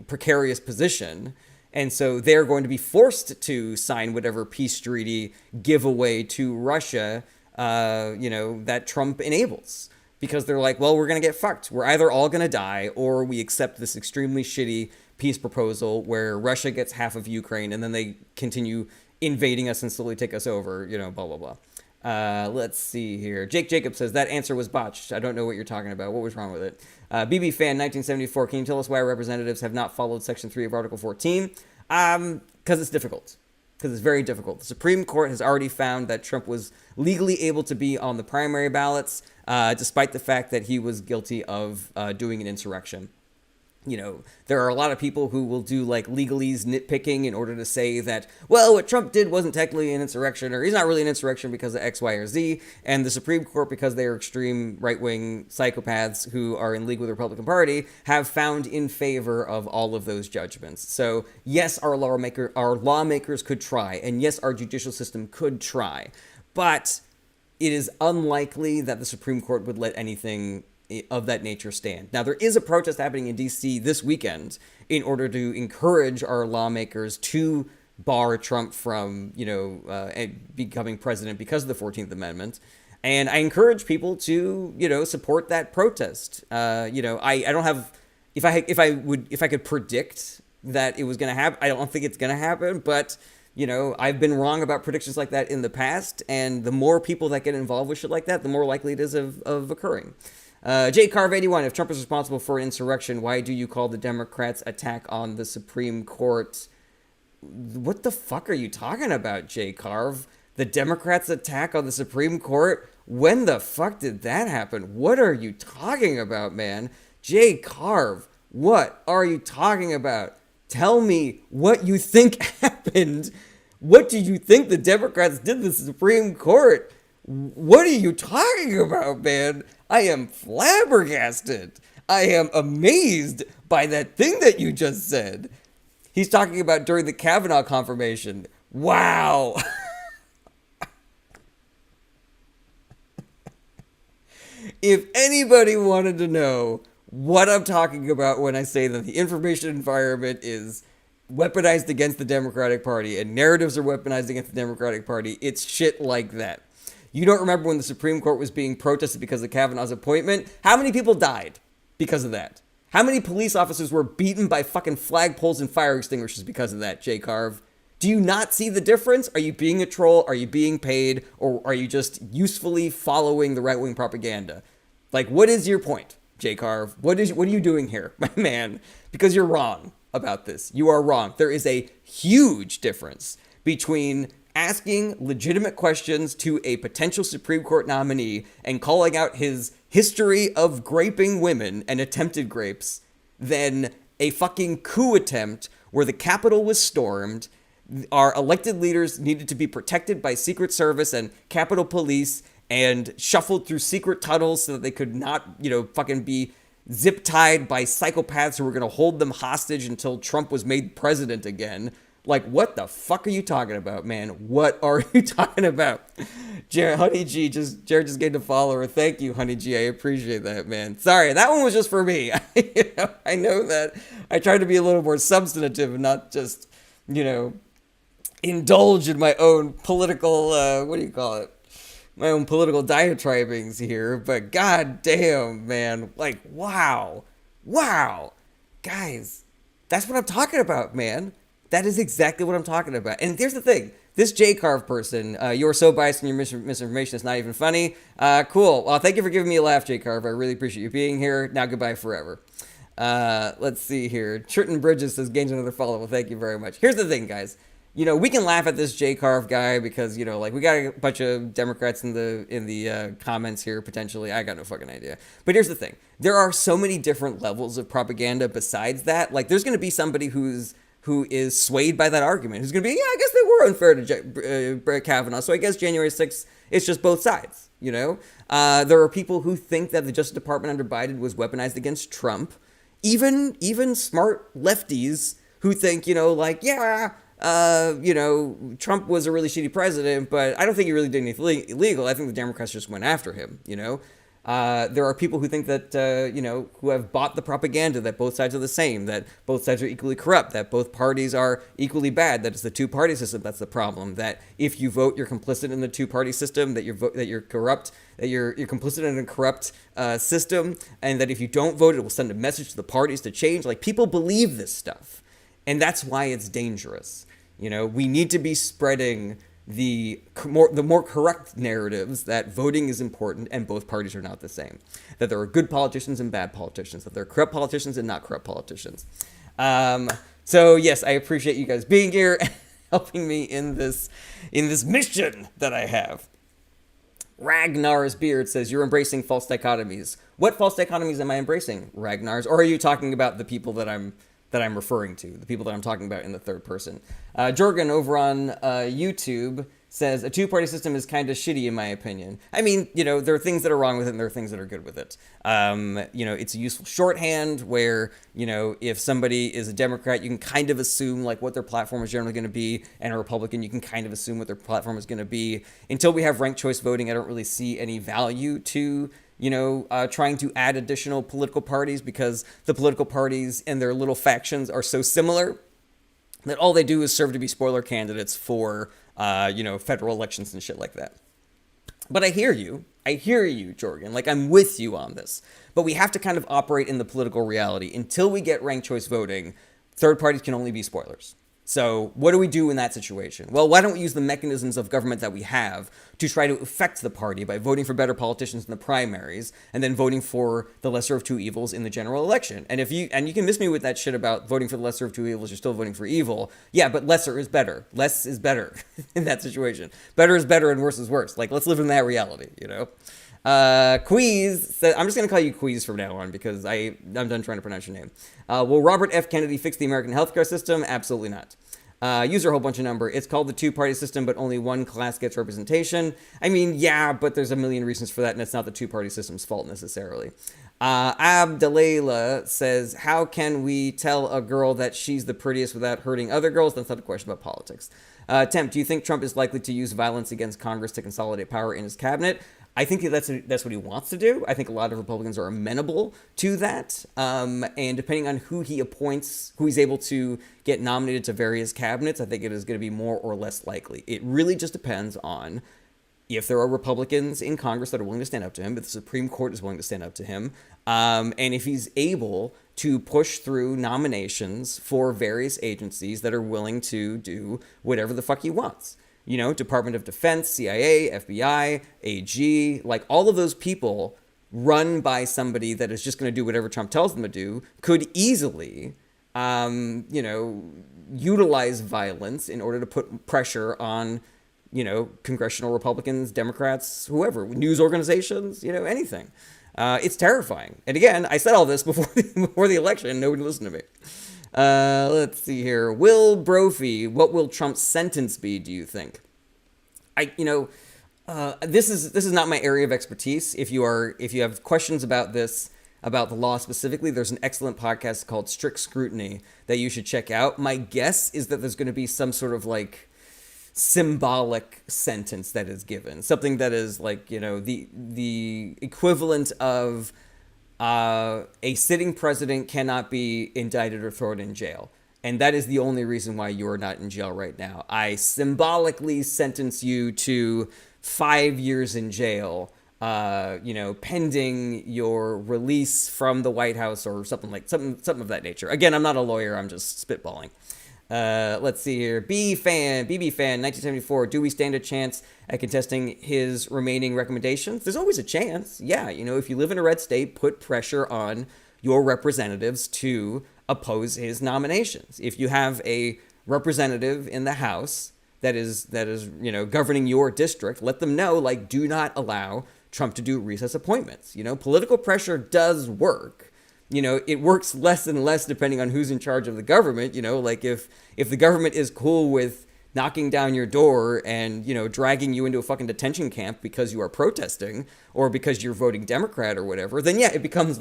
precarious position. And so they're going to be forced to sign whatever peace treaty giveaway to Russia, that Trump enables. Because they're like, well, we're going to get fucked. We're either all going to die, or we accept this extremely shitty peace proposal where Russia gets half of Ukraine and then they continue invading us and slowly take us over, blah, blah, blah. Let's see here. Jake Jacob says, that answer was botched. I don't know what you're talking about. What was wrong with it? BB Fan 1974, can you tell us why representatives have not followed Section 3 of Article 14? Because it's difficult. Because it's very difficult. The Supreme Court has already found that Trump was legally able to be on the primary ballots, despite the fact that he was guilty of doing an insurrection. there are a lot of people who will do like legalese nitpicking in order to say that, well, what Trump did wasn't technically an insurrection, or he's not really an insurrection because of X, Y, or Z. And the Supreme Court, because they are extreme right-wing psychopaths who are in league with the Republican Party, have found in favor of all of those judgments. So yes, our lawmakers could try, and yes, our judicial system could try, but it is unlikely that the Supreme Court would let anything of that nature stand. Now, there is a protest happening in D.C. this weekend in order to encourage our lawmakers to bar Trump from, becoming president because of the 14th Amendment. And I encourage people to, support that protest. I don't have, if I could predict that it was going to happen, I don't think it's going to happen, but I've been wrong about predictions like that in the past, and the more people that get involved with shit like that, the more likely it is of occurring. J. Carve 81, if Trump is responsible for an insurrection, why do you call the Democrats' attack on the Supreme Court? What the fuck are you talking about, J. Carve? The Democrats' attack on the Supreme Court? When the fuck did that happen? What are you talking about, man? J. Carve, what are you talking about? Tell me what you think happened. What do you think the Democrats did to the Supreme Court? What are you talking about, man? I am flabbergasted. I am amazed by that thing that you just said. He's talking about during the Kavanaugh confirmation. Wow. If anybody wanted to know what I'm talking about when I say that the information environment is weaponized against the Democratic Party and narratives are weaponized against the Democratic Party, it's shit like that. You don't remember when the Supreme Court was being protested because of Kavanaugh's appointment? How many people died because of that? How many police officers were beaten by fucking flagpoles and fire extinguishers because of that, J. Carve? Do you not see the difference? Are you being a troll? Are you being paid? Or are you just usefully following the right-wing propaganda? Like, what is your point, J. Carve? What are you doing here, my man? Because you're wrong about this. You are wrong. There is a huge difference between asking legitimate questions to a potential Supreme Court nominee and calling out his history of graping women and attempted grapes than a fucking coup attempt where the Capitol was stormed, our elected leaders needed to be protected by Secret Service and Capitol Police and shuffled through secret tunnels so that they could not, fucking be zip-tied by psychopaths who were going to hold them hostage until Trump was made president again. Like, what the fuck are you talking about, man? What are you talking about? Honey G, Jared just gave a follower. Thank you, Honey G. I appreciate that, man. Sorry, that one was just for me. I know that I try to be a little more substantive and not just, indulge in my own political, my own political diatribings here. But god damn, man. Like, wow. Guys, that's what I'm talking about, man. That is exactly what I'm talking about. And here's the thing. This J. Carve person, you're so biased in your misinformation, it's not even funny. Cool. Well, thank you for giving me a laugh, J. Carve. I really appreciate you being here. Now goodbye forever. Let's see here. Churton Bridges says, gains another follow. Well, thank you very much. Here's the thing, guys. We can laugh at this J. Carve guy because, we got a bunch of Democrats in the comments here, potentially. I got no fucking idea. But here's the thing. There are so many different levels of propaganda besides that. Like, there's going to be somebody who is swayed by that argument, who's going to be, I guess they were unfair to Brett Kavanaugh, so I guess January 6th, it's just both sides, There are people who think that the Justice Department under Biden was weaponized against Trump, even smart lefties who think, Trump was a really shitty president, but I don't think he really did anything illegal. I think the Democrats just went after him, There are people who think that, who have bought the propaganda that both sides are the same, that both sides are equally corrupt, that both parties are equally bad, that it's the two-party system that's the problem, that if you vote, you're complicit in the two-party system, that you're corrupt, that you're complicit in a corrupt system, and that if you don't vote, it will send a message to the parties to change. Like, people believe this stuff, and that's why it's dangerous. We need to be spreading the more correct narratives that voting is important and both parties are not the same, that there are good politicians and bad politicians, that there are corrupt politicians and not corrupt politicians. So yes, I appreciate you guys being here, helping me in this mission that I have. Ragnar's Beard says, you're embracing false dichotomies. What false dichotomies am I embracing, Ragnar's? Or are you talking about the people that I'm referring to, the people that I'm talking about in the third person? Jorgen over on YouTube says, a two-party system is kind of shitty in my opinion. I mean, there are things that are wrong with it and there are things that are good with it. It's a useful shorthand where, if somebody is a Democrat, you can kind of assume like what their platform is generally going to be, and a Republican, you can kind of assume what their platform is going to be. Until we have ranked choice voting, I don't really see any value to trying to add additional political parties, because the political parties and their little factions are so similar that all they do is serve to be spoiler candidates for, federal elections and shit like that. But I hear you, Jorgen. Like, I'm with you on this. But we have to kind of operate in the political reality. Until we get ranked choice voting, third parties can only be spoilers. So what do we do in that situation? Well, why don't we use the mechanisms of government that we have to try to affect the party by voting for better politicians in the primaries and then voting for the lesser of two evils in the general election? And you can miss me with that shit about voting for the lesser of two evils, you're still voting for evil. Yeah, but lesser is better. Less is better in that situation. Better is better and worse is worse. Like, let's live in that reality, Queez says, I'm just going to call you Queez from now on because I'm done trying to pronounce your name. Will Robert F. Kennedy fix the American healthcare system? Absolutely not. User whole bunch of number. It's called the two-party system, but only one class gets representation. I mean, yeah, but there's a million reasons for that, and it's not the two-party system's fault necessarily. Abdalayla says, how can we tell a girl that she's the prettiest without hurting other girls? That's not a question about politics. Temp, do you think Trump is likely to use violence against Congress to consolidate power in his cabinet? I think that's what he wants to do. I think a lot of Republicans are amenable to that. And depending on who he appoints, who he's able to get nominated to various cabinets, I think it is going to be more or less likely. It really just depends on if there are Republicans in Congress that are willing to stand up to him, if the Supreme Court is willing to stand up to him, and if he's able to push through nominations for various agencies that are willing to do whatever the fuck he wants. Department of Defense, CIA, FBI, AG, like all of those people run by somebody that is just going to do whatever Trump tells them to do, could easily, utilize violence in order to put pressure on, congressional Republicans, Democrats, whoever, news organizations, anything. It's terrifying. And again, I said all this before the election and nobody listened to me. Let's see here. Will Brophy, what will Trump's sentence be, do you think? This is not my area of expertise. If you have questions about this, about the law specifically, there's an excellent podcast called Strict Scrutiny that you should check out. My guess is that there's going to be some sort of like symbolic sentence that is given, something that is like, the equivalent of a sitting president cannot be indicted or thrown in jail. And that is the only reason why you are not in jail right now. I symbolically sentence you to 5 years in jail, pending your release from the White House or something of that nature. Again, I'm not a lawyer. I'm just spitballing. Let's see here. BB Fan, 1974. Do we stand a chance at contesting his remaining recommendations? There's always a chance. Yeah, if you live in a red state, put pressure on your representatives to oppose his nominations. If you have a representative in the House that is governing your district, let them know, like, do not allow Trump to do recess appointments. Political pressure does work. It works less and less depending on who's in charge of the government. Like if the government is cool with knocking down your door and, dragging you into a fucking detention camp because you are protesting or because you're voting Democrat or whatever, then yeah, it becomes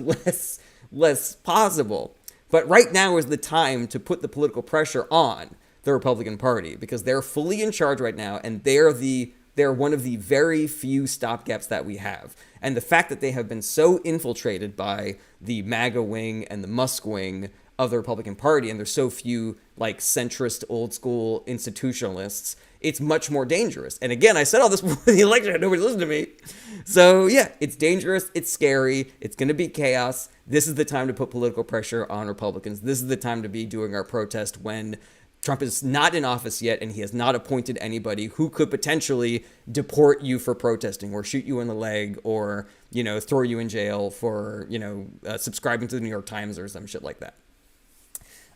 less possible. But right now is the time to put the political pressure on the Republican Party because they're fully in charge right now, and they're one of the very few stopgaps that we have. And the fact that they have been so infiltrated by the MAGA wing and the Musk wing of the Republican Party, and there's so few like centrist, old school institutionalists, it's much more dangerous. And again, I said all this before the election, and nobody listened to me. So yeah, it's dangerous, it's scary, it's going to be chaos. This is the time to put political pressure on Republicans. This is the time to be doing our protest when Trump is not in office yet, and he has not appointed anybody who could potentially deport you for protesting or shoot you in the leg or, throw you in jail for, subscribing to the New York Times or some shit like that.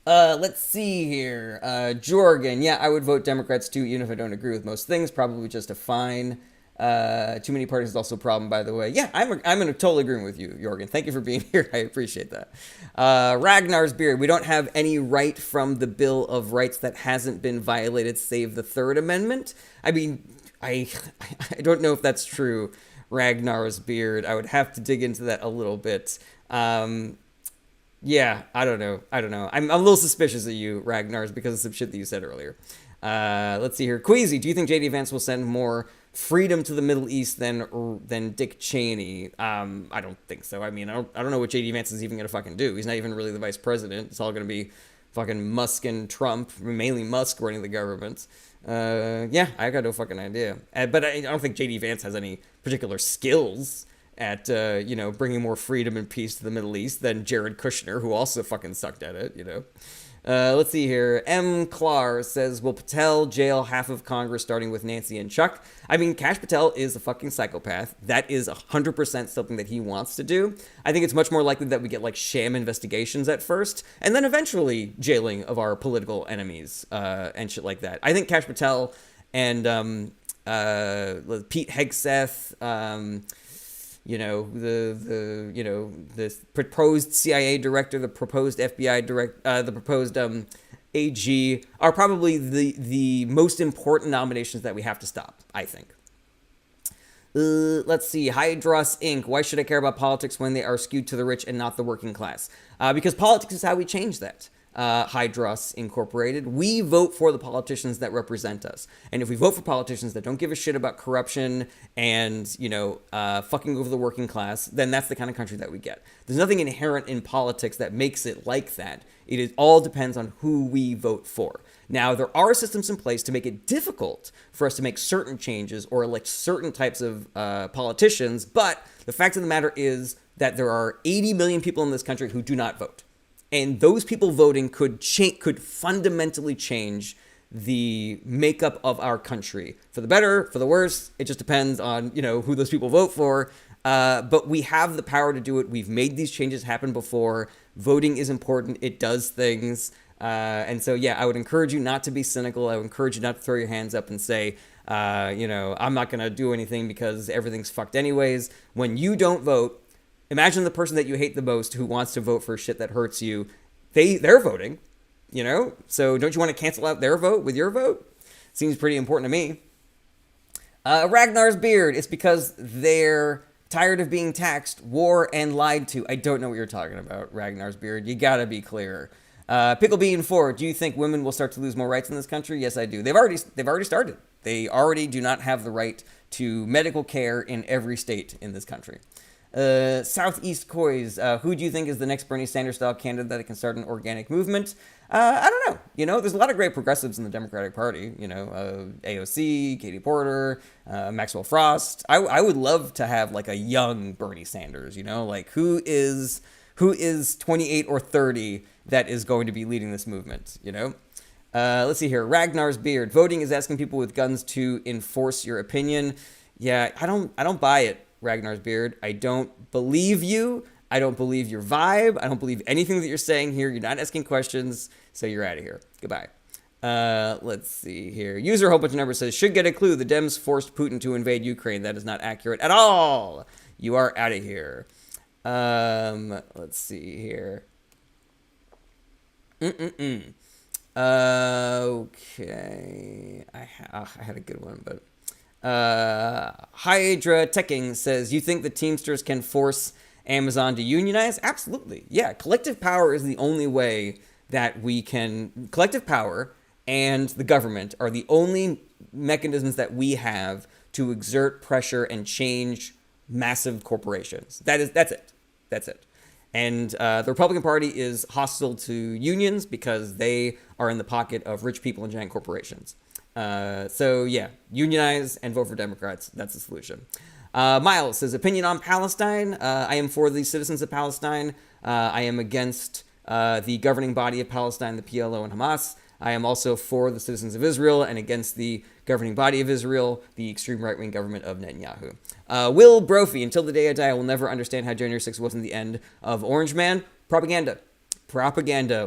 Let's see here. Jorgen, yeah, I would vote Democrats too, even if I don't agree with most things. Probably just a fine. Too many parties is also a problem, by the way. Yeah, I'm in a total agreement with you, Jorgen. Thank you for being here. I appreciate that. Ragnar's Beard. We don't have any right from the Bill of Rights that hasn't been violated, save the Third Amendment. I mean, I don't know if that's true, Ragnar's Beard. I would have to dig into that a little bit. Yeah, I don't know. I'm a little suspicious of you, Ragnar's, because of some shit that you said earlier. Let's see here. Queasy, do you think JD Vance will send more freedom to the Middle East than Dick Cheney? I don't think so. I mean, I don't know what JD Vance is even gonna fucking do. He's not even really the vice president. It's all gonna be fucking Musk and Trump, mainly Musk running the government. Yeah, I got no fucking idea. But I don't think JD Vance has any particular skills at bringing more freedom and peace to the Middle East than Jared Kushner, who also fucking sucked at it. Let's see here. M. Clar says, will Patel jail half of Congress, starting with Nancy and Chuck? I mean, Kash Patel is a fucking psychopath. That is 100% something that he wants to do. I think it's much more likely that we get, like, sham investigations at first, and then eventually jailing of our political enemies, and shit like that. I think Kash Patel and Pete Hegseth, the proposed CIA director, the proposed FBI director, the proposed AG are probably the most important nominations that we have to stop, I think. Let's see. Hydros Inc. Why should I care about politics when they are skewed to the rich and not the working class? Because politics is how we change that. Hydros Incorporated. We vote for the politicians that represent us. And if we vote for politicians that don't give a shit about corruption and, fucking over the working class, then that's the kind of country that we get. There's nothing inherent in politics that makes it like that. All depends on who we vote for. Now, there are systems in place to make it difficult for us to make certain changes or elect certain types of politicians, but the fact of the matter is that there are 80 million people in this country who do not vote. And those people voting could fundamentally change the makeup of our country. For the better, for the worse, it just depends on, who those people vote for. But we have the power to do it. We've made these changes happen before. Voting is important. It does things. And so, yeah, I would encourage you not to be cynical. I would encourage you not to throw your hands up and say, I'm not going to do anything because everything's fucked anyways. When you don't vote, imagine the person that you hate the most who wants to vote for shit that hurts you. They're voting, So don't you want to cancel out their vote with your vote? Seems pretty important to me. Ragnar's Beard. It's because they're tired of being taxed, war, and lied to. I don't know what you're talking about, Ragnar's Beard. You gotta be clearer. Pickle Bean 4. Do you think women will start to lose more rights in this country? Yes, I do. They've already started. They already do not have the right to medical care in every state in this country. Southeast Coys, who do you think is the next Bernie Sanders style candidate that can start an organic movement? I don't know. There's a lot of great progressives in the Democratic Party. AOC, Katie Porter, Maxwell Frost. I would love to have like a young Bernie Sanders. Like who is 28 or 30 that is going to be leading this movement. Let's see here. Ragnar's Beard. Voting is asking people with guns to enforce your opinion. Yeah, I don't buy it. Ragnar's Beard. I don't believe you. I don't believe your vibe. I don't believe anything that you're saying here. You're not asking questions, so you're out of here. Goodbye. Let's see here. User a whole bunch of numbers says, should get a clue. The Dems forced Putin to invade Ukraine. That is not accurate at all. You are out of here. Let's see here. Okay. I had a good one, but... Hydra Teching says, you think the Teamsters can force Amazon to unionize? Absolutely. Yeah, collective power is the only way that we can... Collective power and the government are the only mechanisms that we have to exert pressure and change massive corporations. That's it. And the Republican Party is hostile to unions because they are in the pocket of rich people and giant corporations. So yeah, unionize and vote for Democrats. That's the solution. Miles says, opinion on Palestine. I am for the citizens of Palestine. I am against the governing body of Palestine, the PLO and Hamas. I am also for the citizens of Israel and against the governing body of Israel, the extreme right-wing government of Netanyahu. Will Brophy, until the day I die, I will never understand how January 6th wasn't the end of Orange Man. Propaganda,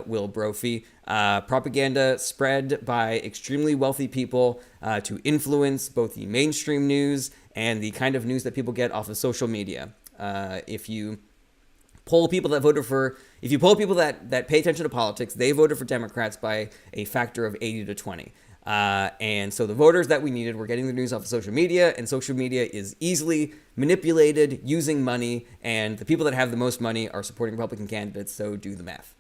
Will Brophy. Propaganda spread by extremely wealthy people to influence both the mainstream news and the kind of news that people get off of social media. If you poll people that voted for, if you poll people that pay attention to politics, they voted for Democrats by a factor of 80 to 20. And so the voters that we needed were getting the news off of social media, and social media is easily manipulated using money, and the people that have the most money are supporting Republican candidates, so do the math.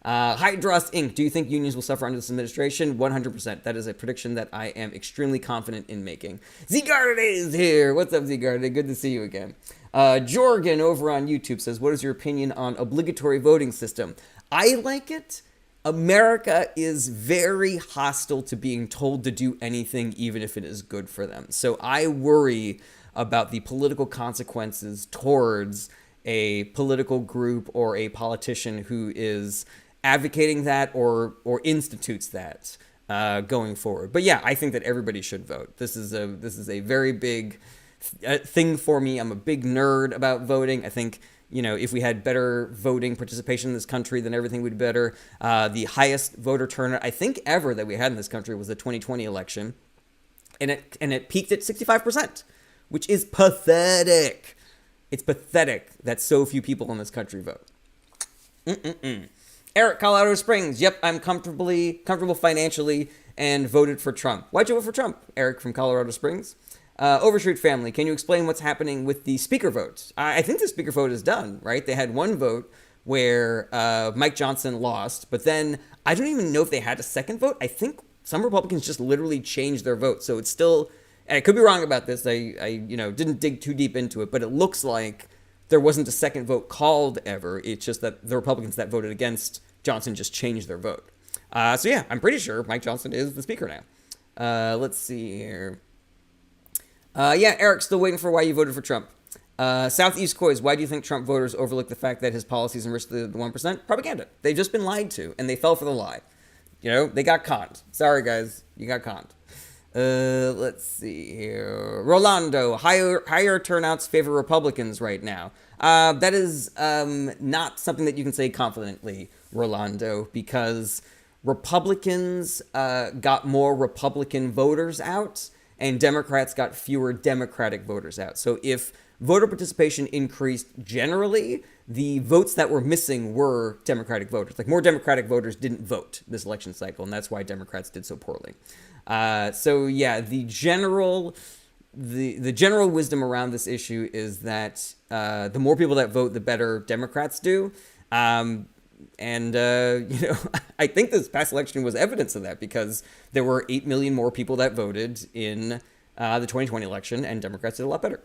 Hydros Inc. Do you think unions will suffer under this administration? 100%. That is a prediction that I am extremely confident in making. Zgarde is here. What's up, Zgarde? Good to see you again. Jorgen over on YouTube says, what is your opinion on obligatory voting system? I like it. America is very hostile to being told to do anything, even if it is good for them. So I worry about the political consequences towards a political group or a politician who is advocating that or institutes that going forward. But yeah, I think that everybody should vote. This is a very big thing for me. I'm a big nerd about voting. I think, you know, if we had better voting participation in this country, then everything would be better. The highest voter turnout, I think, ever that we had in this country was the 2020 election. And it peaked at 65%, which is pathetic. It's pathetic that so few people in this country vote. Eric, Colorado Springs. Yep, I'm comfortable financially and voted for Trump. Why'd you vote for Trump, Eric from Colorado Springs? Overstreet family, can you explain what's happening with the speaker votes? I think the speaker vote is done, right? They had one vote where Mike Johnson lost, but then I don't even know if they had a second vote. I think some Republicans just literally changed their vote. So it's still, and I could be wrong about this. I didn't dig too deep into it, but it looks like there wasn't a second vote called ever. It's just that the Republicans that voted against Johnson just changed their vote. So yeah, I'm pretty sure Mike Johnson is the speaker now. Let's see here. Yeah, Eric, still waiting for why you voted for Trump. Southeast Coys, why do you think Trump voters overlook the fact that his policies enrich the 1%? Propaganda. They've just been lied to, and they fell for the lie. You know, they got conned. Sorry, guys. You got conned. Let's see here. Rolando, higher turnouts favor Republicans right now. That is not something that you can say confidently, Rolando, because Republicans got more Republican voters out, and Democrats got fewer Democratic voters out. So if voter participation increased generally, the votes that were missing were Democratic voters. Like, more Democratic voters didn't vote this election cycle, and that's why Democrats did so poorly. So yeah, the general wisdom around this issue is that the more people that vote, the better Democrats do. I think this past election was evidence of that, because there were 8 million more people that voted in the 2020 election, and Democrats did a lot better.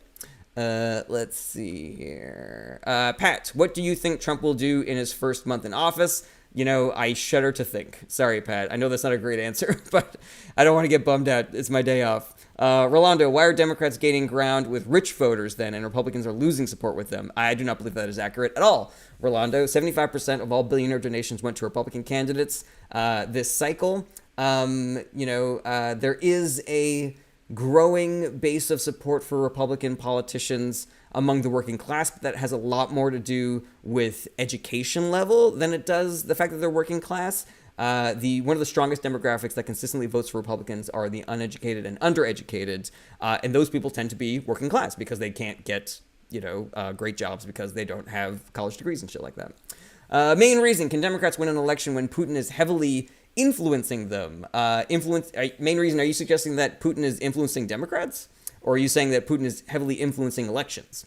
Let's see here. Pat, what do you think Trump will do in his first month in office? You know, I shudder to think. Sorry, Pat. I know that's not a great answer, but I don't want to get bummed out. It's my day off. Rolando, why are Democrats gaining ground with rich voters then, and Republicans are losing support with them? I do not believe that is accurate at all. Rolando, 75% of all billionaire donations went to Republican candidates this cycle. There is a growing base of support for Republican politicians among the working class, but that has a lot more to do with education level than it does the fact that they're working class. One of the strongest demographics that consistently votes for Republicans are the uneducated and undereducated, and those people tend to be working class because they can't get great jobs because they don't have college degrees and shit like that. Main reason: can Democrats win an election when Putin is heavily influencing them? Main reason: are you suggesting that Putin is influencing Democrats, or are you saying that Putin is heavily influencing elections?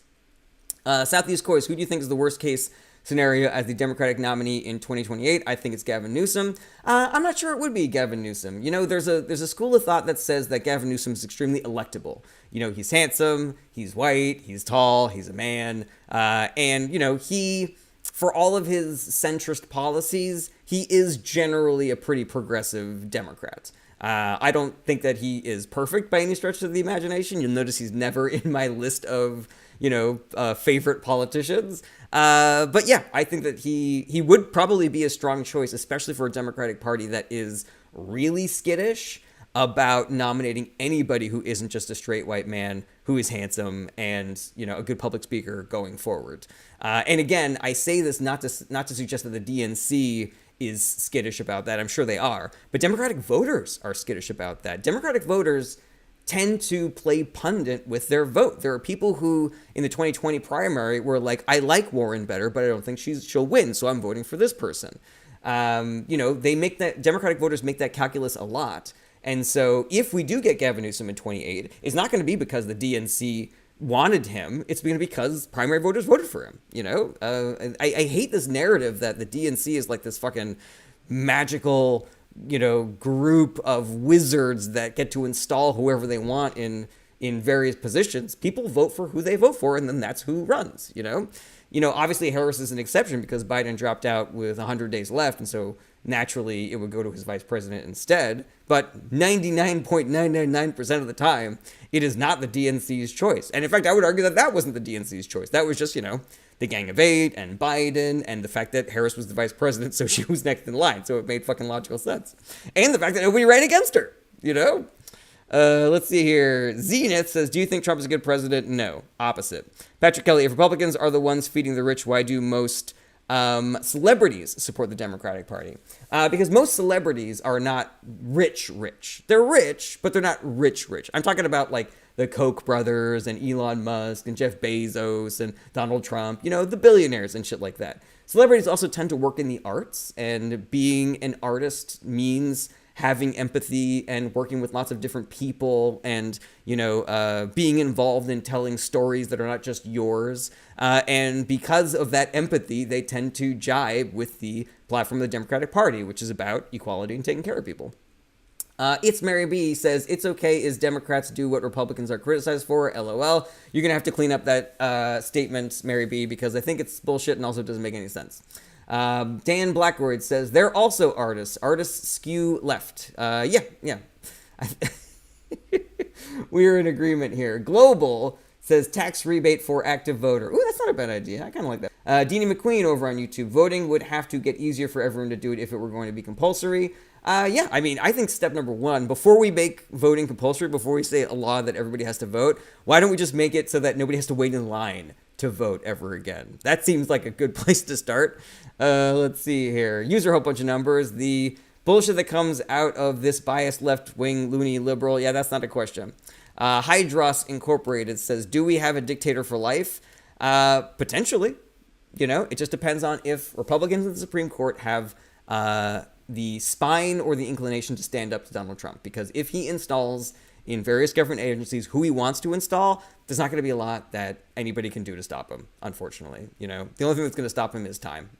Southeast Coys, who do you think is the worst case scenario as the Democratic nominee in 2028? I think it's Gavin Newsom. I'm not sure it would be Gavin Newsom. You know, there's a school of thought that says that Gavin Newsom is extremely electable. You know, he's handsome, he's white, he's tall, he's a man, and he, for all of his centrist policies, he is generally a pretty progressive Democrat. I don't think that he is perfect by any stretch of the imagination. You'll notice he's never in my list of favorite politicians. But yeah, I think that he would probably be a strong choice, especially for a Democratic Party that is really skittish about nominating anybody who isn't just a straight white man who is handsome and a good public speaker going forward. And again, I say this not to suggest that the DNC is skittish about that. I'm sure they are, but Democratic voters are skittish about that. Democratic voters tend to play pundit with their vote. There are people who in the 2020 primary were like, I like Warren better, but I don't think she'll win, so I'm voting for this person. They make that, Democratic voters make that calculus a lot. And so if we do get Gavin Newsom in 28, it's not going to be because the DNC wanted him. It's going to be because primary voters voted for him. I hate this narrative that the DNC is like this fucking magical, group of wizards that get to install whoever they want in various positions. People vote for who they vote for, and then that's who runs. Obviously Harris is an exception because Biden dropped out with 100 days left, and so naturally it would go to his vice president instead. But 99.999% of the time, it is not the DNC's choice. And in fact, I would argue that that wasn't the DNC's choice. That was just, the Gang of Eight and Biden and the fact that Harris was the vice president, so she was next in line. So it made fucking logical sense. And the fact that nobody ran against her, Let's see here. Zenith says, do you think Trump is a good president? No. Opposite. Patrick Kelly, if Republicans are the ones feeding the rich, why do most celebrities support the Democratic Party? Because most celebrities are not rich. They're rich, but they're not rich. I'm talking about like the Koch brothers and Elon Musk and Jeff Bezos and Donald Trump, the billionaires and shit like that. Celebrities also tend to work in the arts, and being an artist means having empathy and working with lots of different people and, being involved in telling stories that are not just yours. And because of that empathy, they tend to jibe with the platform of the Democratic Party, which is about equality and taking care of people. It's Mary B says, it's okay as Democrats do what Republicans are criticized for. LOL. You're going to have to clean up that statement, Mary B, because I think it's bullshit and also doesn't make any sense. Dan Blackroyd says, they're also artists. Artists skew left. Yeah. We're in agreement here. Global says, tax rebate for active voter. Ooh, that's not a bad idea. I kind of like that. Deanie McQueen over on YouTube. Voting would have to get easier for everyone to do it if it were going to be compulsory. I think step number one, before we make voting compulsory, before we say a law that everybody has to vote, why don't we just make it so that nobody has to wait in line to vote ever again? That seems like a good place to start. Let's see here. User a whole bunch of numbers. The bullshit that comes out of this biased left-wing loony liberal, yeah, that's not a question. Hydros Incorporated says, do we have a dictator for life? Potentially. It just depends on if Republicans in the Supreme Court have the spine or the inclination to stand up to Donald Trump. Because if he installs in various government agencies who he wants to install, there's not going to be a lot that anybody can do to stop him, unfortunately. The only thing that's going to stop him is time.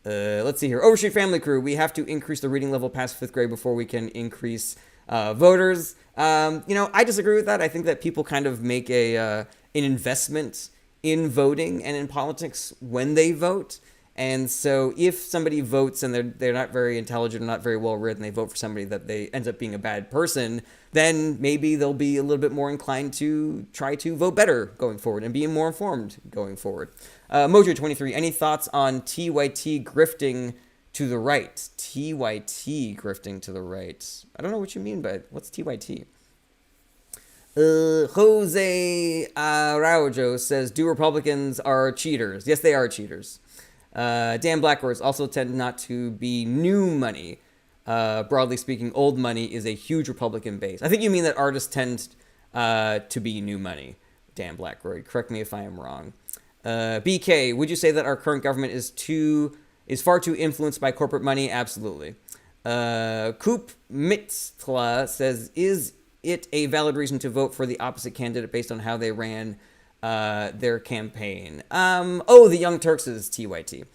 Let's see here. Overstreet Family Crew, we have to increase the reading level past 5th grade before we can increase voters. I disagree with that. I think that people kind of make an investment in voting and in politics when they vote. And so if somebody votes and they're not very intelligent or not very well read, and they vote for somebody that they ends up being a bad person, then maybe they'll be a little bit more inclined to try to vote better going forward and be more informed going forward. Mojo23, any thoughts on TYT grifting to the right? TYT grifting to the right. I don't know what you mean by what's TYT? Jose Araujo says, do Republicans are cheaters? Yes, they are cheaters. Dan Blackwords also tend not to be new money. Broadly speaking, old money is a huge Republican base. I think you mean that artists tend to be new money, Dan Blackroyd. Correct me if I am wrong. BK, would you say that our current government is far too influenced by corporate money? Absolutely. Coop Mitzla says, is it a valid reason to vote for the opposite candidate based on how they ran their campaign? The Young Turks is TYT.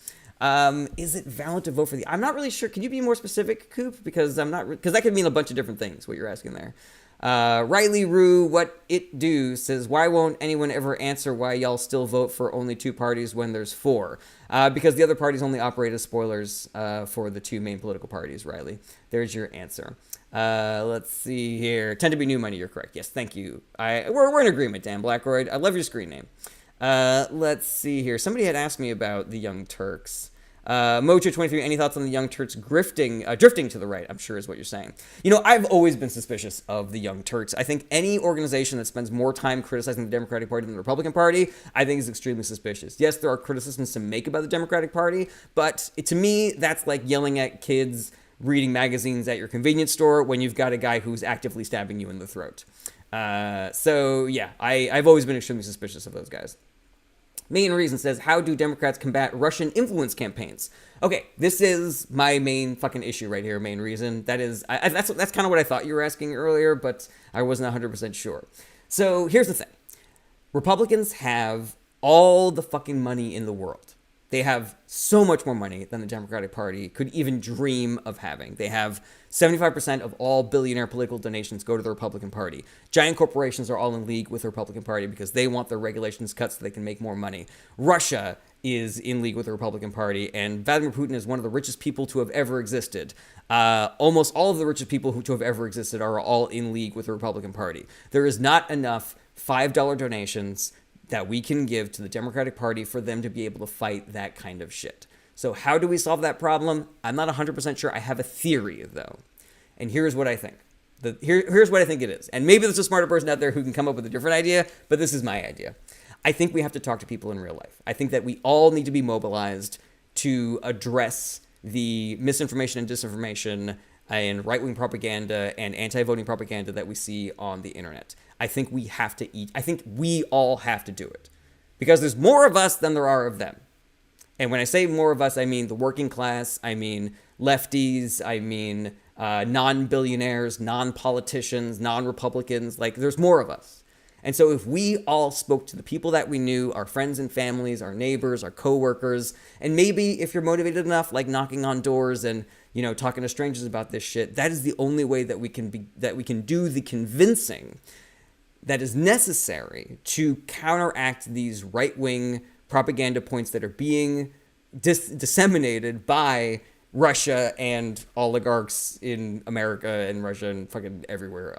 Is it valid to vote for the... I'm not really sure. Can you be more specific, Coop? Because because that could mean a bunch of different things, what you're asking there. Riley Rue, what it do, says, why won't anyone ever answer why y'all still vote for only 2 parties when there's 4? Because the other parties only operate as spoilers for the 2 main political parties, Riley. There's your answer. Let's see here. Tend to be new money, you're correct. Yes, thank you. We're in agreement, Dan Blackroyd. I love your screen name. Let's see here. Somebody had asked me about the Young Turks. Mojo23, any thoughts on the Young Turks drifting to the right, I'm sure is what you're saying. I've always been suspicious of the Young Turks. I think any organization that spends more time criticizing the Democratic Party than the Republican Party, I think is extremely suspicious. Yes, there are criticisms to make about the Democratic Party, but to me, that's like yelling at kids reading magazines at your convenience store when you've got a guy who's actively stabbing you in the throat. So yeah, I've always been extremely suspicious of those guys. Main Reason says, how do Democrats combat Russian influence campaigns? Okay, this is my main fucking issue right here, Main Reason. That is, that's kind of what I thought you were asking earlier, but I wasn't 100% sure. So here's the thing. Republicans have all the fucking money in the world. They have so much more money than the Democratic Party could even dream of having. They have 75% of all billionaire political donations go to the Republican Party. Giant corporations are all in league with the Republican Party because they want their regulations cut so they can make more money. Russia is in league with the Republican Party, and Vladimir Putin is one of the richest people to have ever existed. Almost all of the richest people to have ever existed are all in league with the Republican Party. There is not enough $5 donations that we can give to the Democratic Party for them to be able to fight that kind of shit. So how do we solve that problem? I'm not 100% sure. I have a theory, though. And here's what I think. Here's what I think it is. And maybe there's a smarter person out there who can come up with a different idea, but this is my idea. I think we have to talk to people in real life. I think that we all need to be mobilized to address the misinformation and disinformation and right-wing propaganda and anti-voting propaganda that we see on the internet. I think we all have to do it. Because there's more of us than there are of them. And when I say more of us, I mean the working class, I mean lefties, I mean non-billionaires, non-politicians, non-Republicans. Like, there's more of us. And so if we all spoke to the people that we knew, our friends and families, our neighbors, our coworkers, and maybe if you're motivated enough, like knocking on doors and, you know, talking to strangers about this shit, that is the only way that we can do the convincing that is necessary to counteract these right-wing propaganda points that are being disseminated by Russia and oligarchs in America and Russia and fucking everywhere,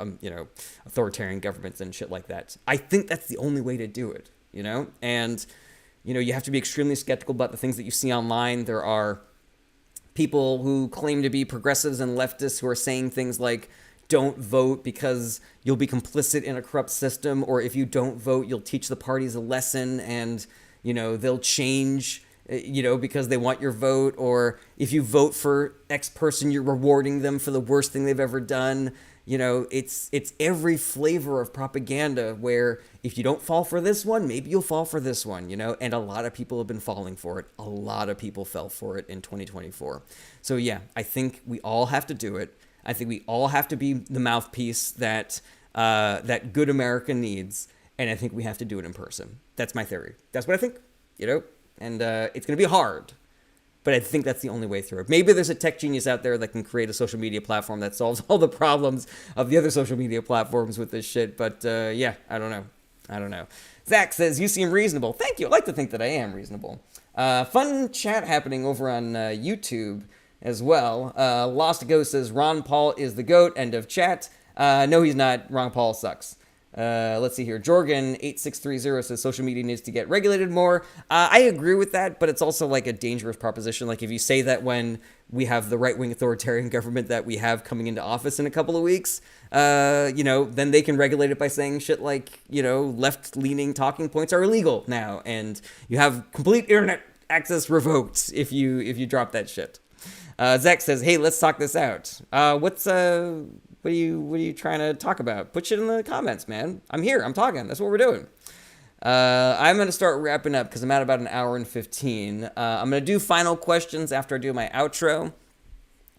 authoritarian governments and shit like that. I think that's the only way to do it, you know? And, you know, you have to be extremely skeptical about the things that you see online. There are people who claim to be progressives and leftists who are saying things like, don't vote because you'll be complicit in a corrupt system, or if you don't vote, you'll teach the parties a lesson and, you know, they'll change, you know, because they want your vote, or if you vote for X person, you're rewarding them for the worst thing they've ever done. You know, it's every flavor of propaganda where if you don't fall for this one, maybe you'll fall for this one, you know, and a lot of people have been falling for it. A lot of people fell for it in 2024. So yeah, I think we all have to do it. I think we all have to be the mouthpiece that good America needs, and I think we have to do it in person. That's my theory. That's what I think, you know, and it's going to be hard, but I think that's the only way through it. Maybe there's a tech genius out there that can create a social media platform that solves all the problems of the other social media platforms with this shit, but yeah, I don't know. Zach says, you seem reasonable. Thank you. I like to think that I am reasonable. Fun chat happening over on YouTube as well. Lost Ghost says, Ron Paul is the GOAT. End of chat. No, he's not. Ron Paul sucks. Let's see here. Jorgen8630 says social media needs to get regulated more. I agree with that, but it's also like a dangerous proposition. Like if you say that when we have the right-wing authoritarian government that we have coming into office in a couple of weeks, you know, then they can regulate it by saying shit like, you know, left-leaning talking points are illegal now, and you have complete internet access revoked if you drop that shit. Zach says, hey, let's talk this out. What are you trying to talk about? Put shit in the comments, man. I'm here. I'm talking. That's what we're doing. I'm going to start wrapping up because I'm at about an hour and 15. I'm going to do final questions after I do my outro.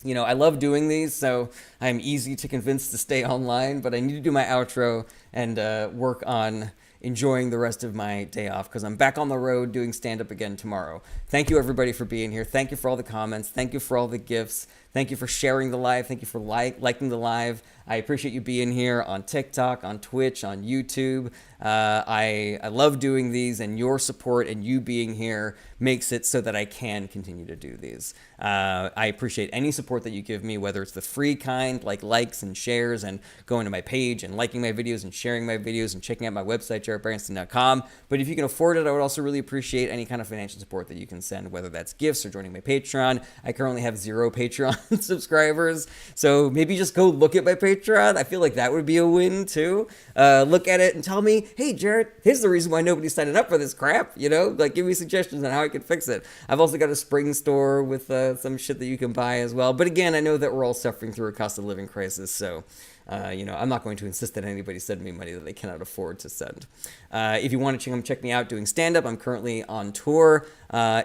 You know, I love doing these, so I'm easy to convince to stay online, but I need to do my outro and work on enjoying the rest of my day off because I'm back on the road doing stand-up again tomorrow. Thank you, everybody, for being here. Thank you for all the comments. Thank you for all the gifts. Thank you for sharing the live. Thank you for liking the live. I appreciate you being here on TikTok, on Twitch, on YouTube. I love doing these, and your support and you being here makes it so that I can continue to do these. I appreciate any support that you give me, whether it's the free kind, like likes and shares and going to my page and liking my videos and sharing my videos and checking out my website, jarrettbaranston.com. But if you can afford it, I would also really appreciate any kind of financial support that you can send, whether that's gifts or joining my Patreon. I currently have 0 Patreon subscribers, so maybe just go look at my Patreon. I feel like that would be a win too. Look at it and tell me, hey Jarrett, here's the reason why nobody's signing up for this crap, you know, like give me suggestions on how I could fix it. I've also got a spring store with some shit that you can buy as well. But again, I know that we're all suffering through a cost of living crisis, so I'm not going to insist that anybody send me money that they cannot afford to send. If you want to come check me out doing stand-up, I'm currently on tour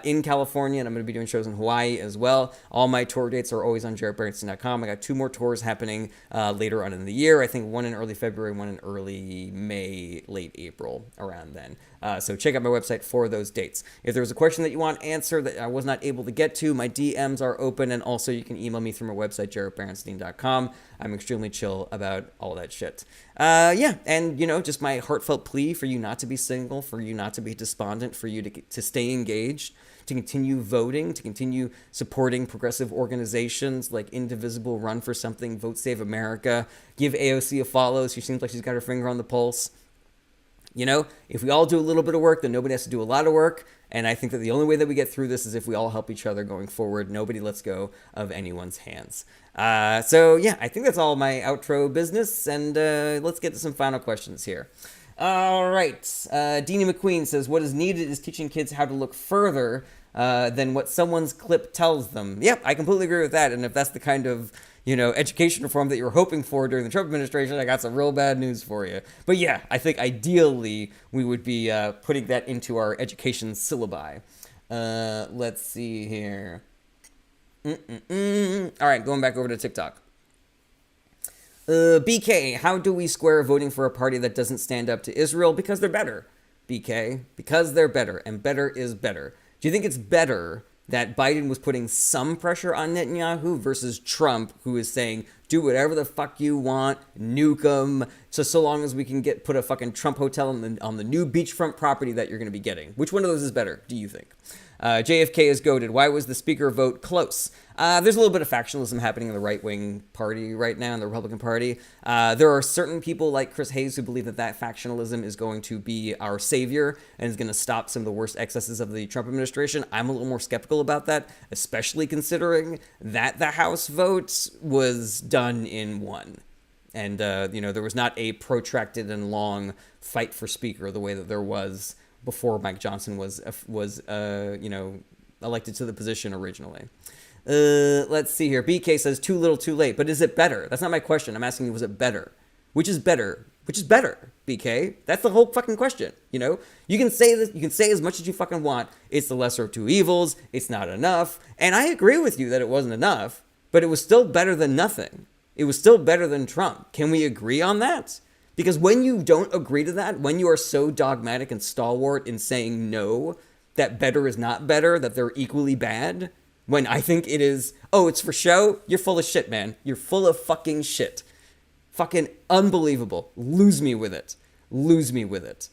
in California, and I'm going to be doing shows in Hawaii as well. All my tour dates are always on JarrettBerenstein.com. I got 2 more tours happening later on in the year. I think one in early February, one in early May, late April, around then. So check out my website for those dates. If there was a question that you want answered that I was not able to get to, my DMs are open, and also you can email me through my website, JarrettBerenstein.com. I'm extremely chill about all that shit. And just my heartfelt plea for you not to be single, for you not to be despondent, for you to stay engaged, to continue voting, to continue supporting progressive organizations like Indivisible, Run for Something, Vote Save America. Give AOC a follow. She seems like she's got her finger on the pulse. If we all do a little bit of work, then nobody has to do a lot of work. And I think that the only way that we get through this is if we all help each other going forward. Nobody lets go of anyone's hands. I think that's all my outro business. And let's get to some final questions here. All right. Deanie McQueen says, what is needed is teaching kids how to look further than what someone's clip tells them. Yep, I completely agree with that. And if that's the kind of education reform that you were hoping for during the Trump administration, I got some real bad news for you. But yeah, I think ideally we would be putting that into our education syllabi. Let's see here. All right, going back over to TikTok. BK, how do we square voting for a party that doesn't stand up to Israel? Because they're better. BK, because they're better, and better is better. Do you think it's better that Biden was putting some pressure on Netanyahu versus Trump, who is saying, do whatever the fuck you want, nuke them, so long as we can put a fucking Trump hotel on the new beachfront property that you're going to be getting? Which one of those is better, do you think? JFK is goated. Why was the speaker vote close? There's a little bit of factionalism happening in the right-wing party right now, in the Republican Party. There are certain people like Chris Hayes who believe that factionalism is going to be our savior and is going to stop some of the worst excesses of the Trump administration. I'm a little more skeptical about that, especially considering that the House vote was done in one. And, there was not a protracted and long fight for speaker the way that there was before Mike Johnson was elected to the position originally. Let's see here. BK says too little, too late. But is it better? That's not my question. I'm asking you, was it better? Which is better? Which is better, BK? That's the whole fucking question. You can say this. You can say as much as you fucking want. It's the lesser of two evils. It's not enough. And I agree with you that it wasn't enough, but it was still better than nothing. It was still better than Trump. Can we agree on that? Because when you don't agree to that, when you are so dogmatic and stalwart in saying no, that better is not better, that they're equally bad, when I think it is, it's for show, you're full of shit, man. You're full of fucking shit. Fucking unbelievable. Lose me with it. Lose me with it.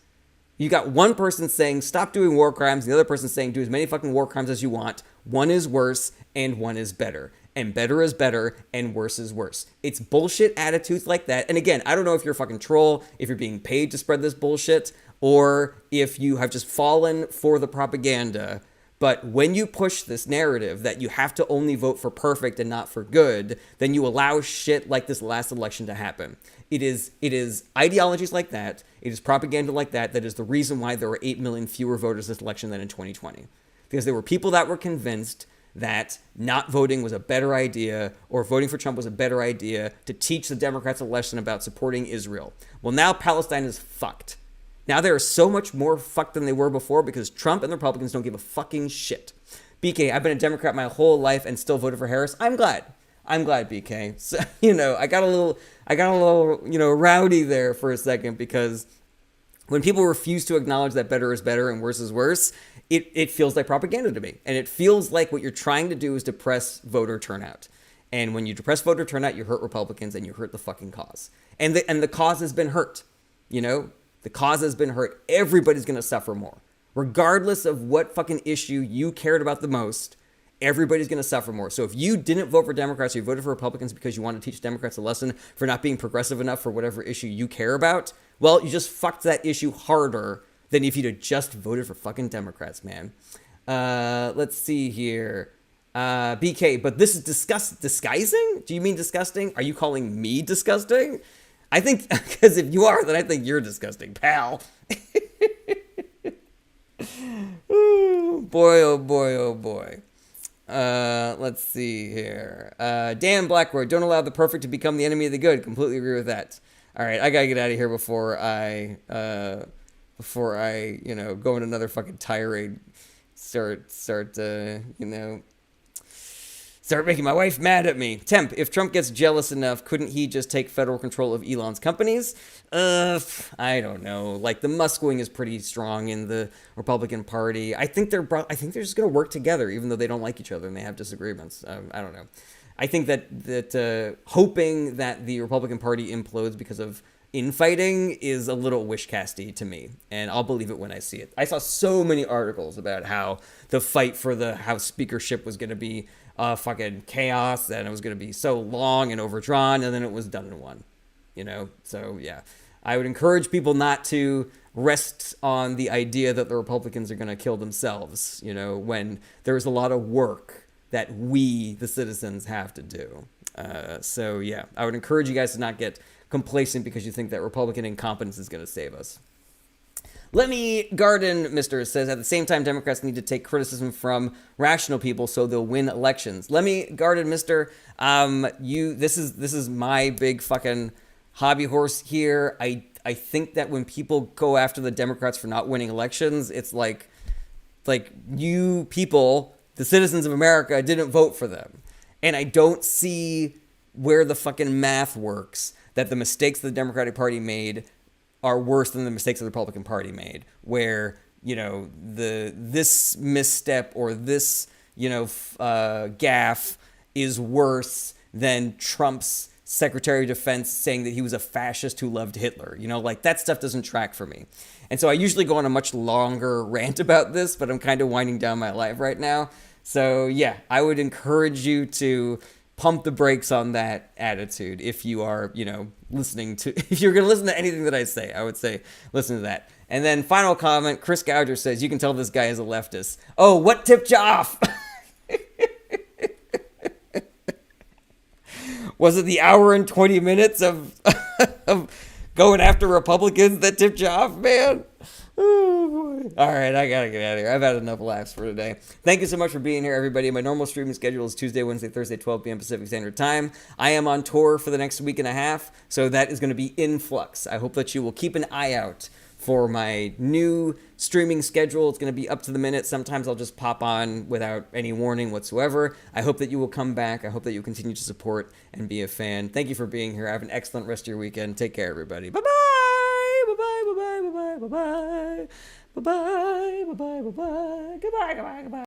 You got one person saying, stop doing war crimes, the other person saying, do as many fucking war crimes as you want. One is worse, and one is better. And better is better, and worse is worse. It's bullshit attitudes like that. And again, I don't know if you're a fucking troll, if you're being paid to spread this bullshit, or if you have just fallen for the propaganda. But when you push this narrative that you have to only vote for perfect and not for good, then you allow shit like this last election to happen. It is ideologies like that, it is propaganda like that is the reason why there were 8 million fewer voters this election than in 2020. Because there were people that were convinced that not voting was a better idea, or voting for Trump was a better idea to teach the Democrats a lesson about supporting Israel. Well, now Palestine is fucked. Now they are so much more fucked than they were before because Trump and the Republicans don't give a fucking shit. BK, I've been a Democrat my whole life and still voted for Harris. I'm glad, BK. So, I got a little, rowdy there for a second because when people refuse to acknowledge that better is better and worse is worse, it feels like propaganda to me. And it feels like what you're trying to do is depress voter turnout. And when you depress voter turnout, you hurt Republicans and you hurt the fucking cause. And the cause has been hurt. The cause has been hurt. Everybody's going to suffer more. Regardless of what fucking issue you cared about the most, everybody's going to suffer more. So if you didn't vote for Democrats, or you voted for Republicans because you want to teach Democrats a lesson for not being progressive enough for whatever issue you care about, well, you just fucked that issue harder than if you'd have just voted for fucking Democrats, man. Let's see here. BK, but this is disguising? Do you mean disgusting? Are you calling me disgusting? I think, because if you are, then I think you're disgusting, pal. Ooh, boy, oh boy, oh boy. Let's see here. Dan Blackwood, don't allow the perfect to become the enemy of the good. Completely agree with that. All right, I gotta get out of here before I, go in another fucking tirade. Start, start making my wife mad at me. Temp, if Trump gets jealous enough, couldn't he just take federal control of Elon's companies? I don't know. Like, the Musk wing is pretty strong in the Republican Party. I think they're just going to work together, even though they don't like each other and they have disagreements. I don't know. I think that hoping that the Republican Party implodes because of infighting is a little wishcasty to me, and I'll believe it when I see it. I saw so many articles about how the fight for the House speakership was going to be fucking chaos, and it was going to be so long and overdrawn, and then it was done in one. So yeah, I would encourage people not to rest on the idea that the Republicans are going to kill themselves, when there's a lot of work that we, the citizens, have to do. So yeah, I would encourage you guys to not get complacent because you think that Republican incompetence is going to save us. Let me garden, Mr. says, at the same time, Democrats need to take criticism from rational people so they'll win elections. Let me garden, Mr. This is my big fucking hobby horse here. I think that when people go after the Democrats for not winning elections, it's like you people, the citizens of America, didn't vote for them. And I don't see where the fucking math works that the mistakes the Democratic Party made are worse than the mistakes the Republican Party made, where, this misstep or this, gaffe is worse than Trump's Secretary of Defense saying that he was a fascist who loved Hitler. That stuff doesn't track for me. And so I usually go on a much longer rant about this, but I'm kind of winding down my life right now. So yeah, I would encourage you to pump the brakes on that attitude if you are, if you're going to listen to anything that I say. I would say listen to that. And then final comment, Chris Gouger says, you can tell this guy is a leftist. Oh, what tipped you off? Was it the hour and 20 minutes of going after Republicans that tipped you off, man? Oh, boy. All right, I gotta get out of here. I've had enough laughs for today. Thank you so much for being here, everybody. My normal streaming schedule is Tuesday, Wednesday, Thursday, 12 p.m. Pacific Standard Time. I am on tour for the next week and a half, so that is going to be in flux. I hope that you will keep an eye out for my new streaming schedule. It's going to be up to the minute. Sometimes I'll just pop on without any warning whatsoever. I hope that you will come back. I hope that you continue to support and be a fan. Thank you for being here. Have an excellent rest of your weekend. Take care, everybody. Bye-bye. Bye-bye. Bye-bye. Bye-bye. Bye-bye. Bye-bye. Bye-bye. Bye-bye. Goodbye. Goodbye. Goodbye.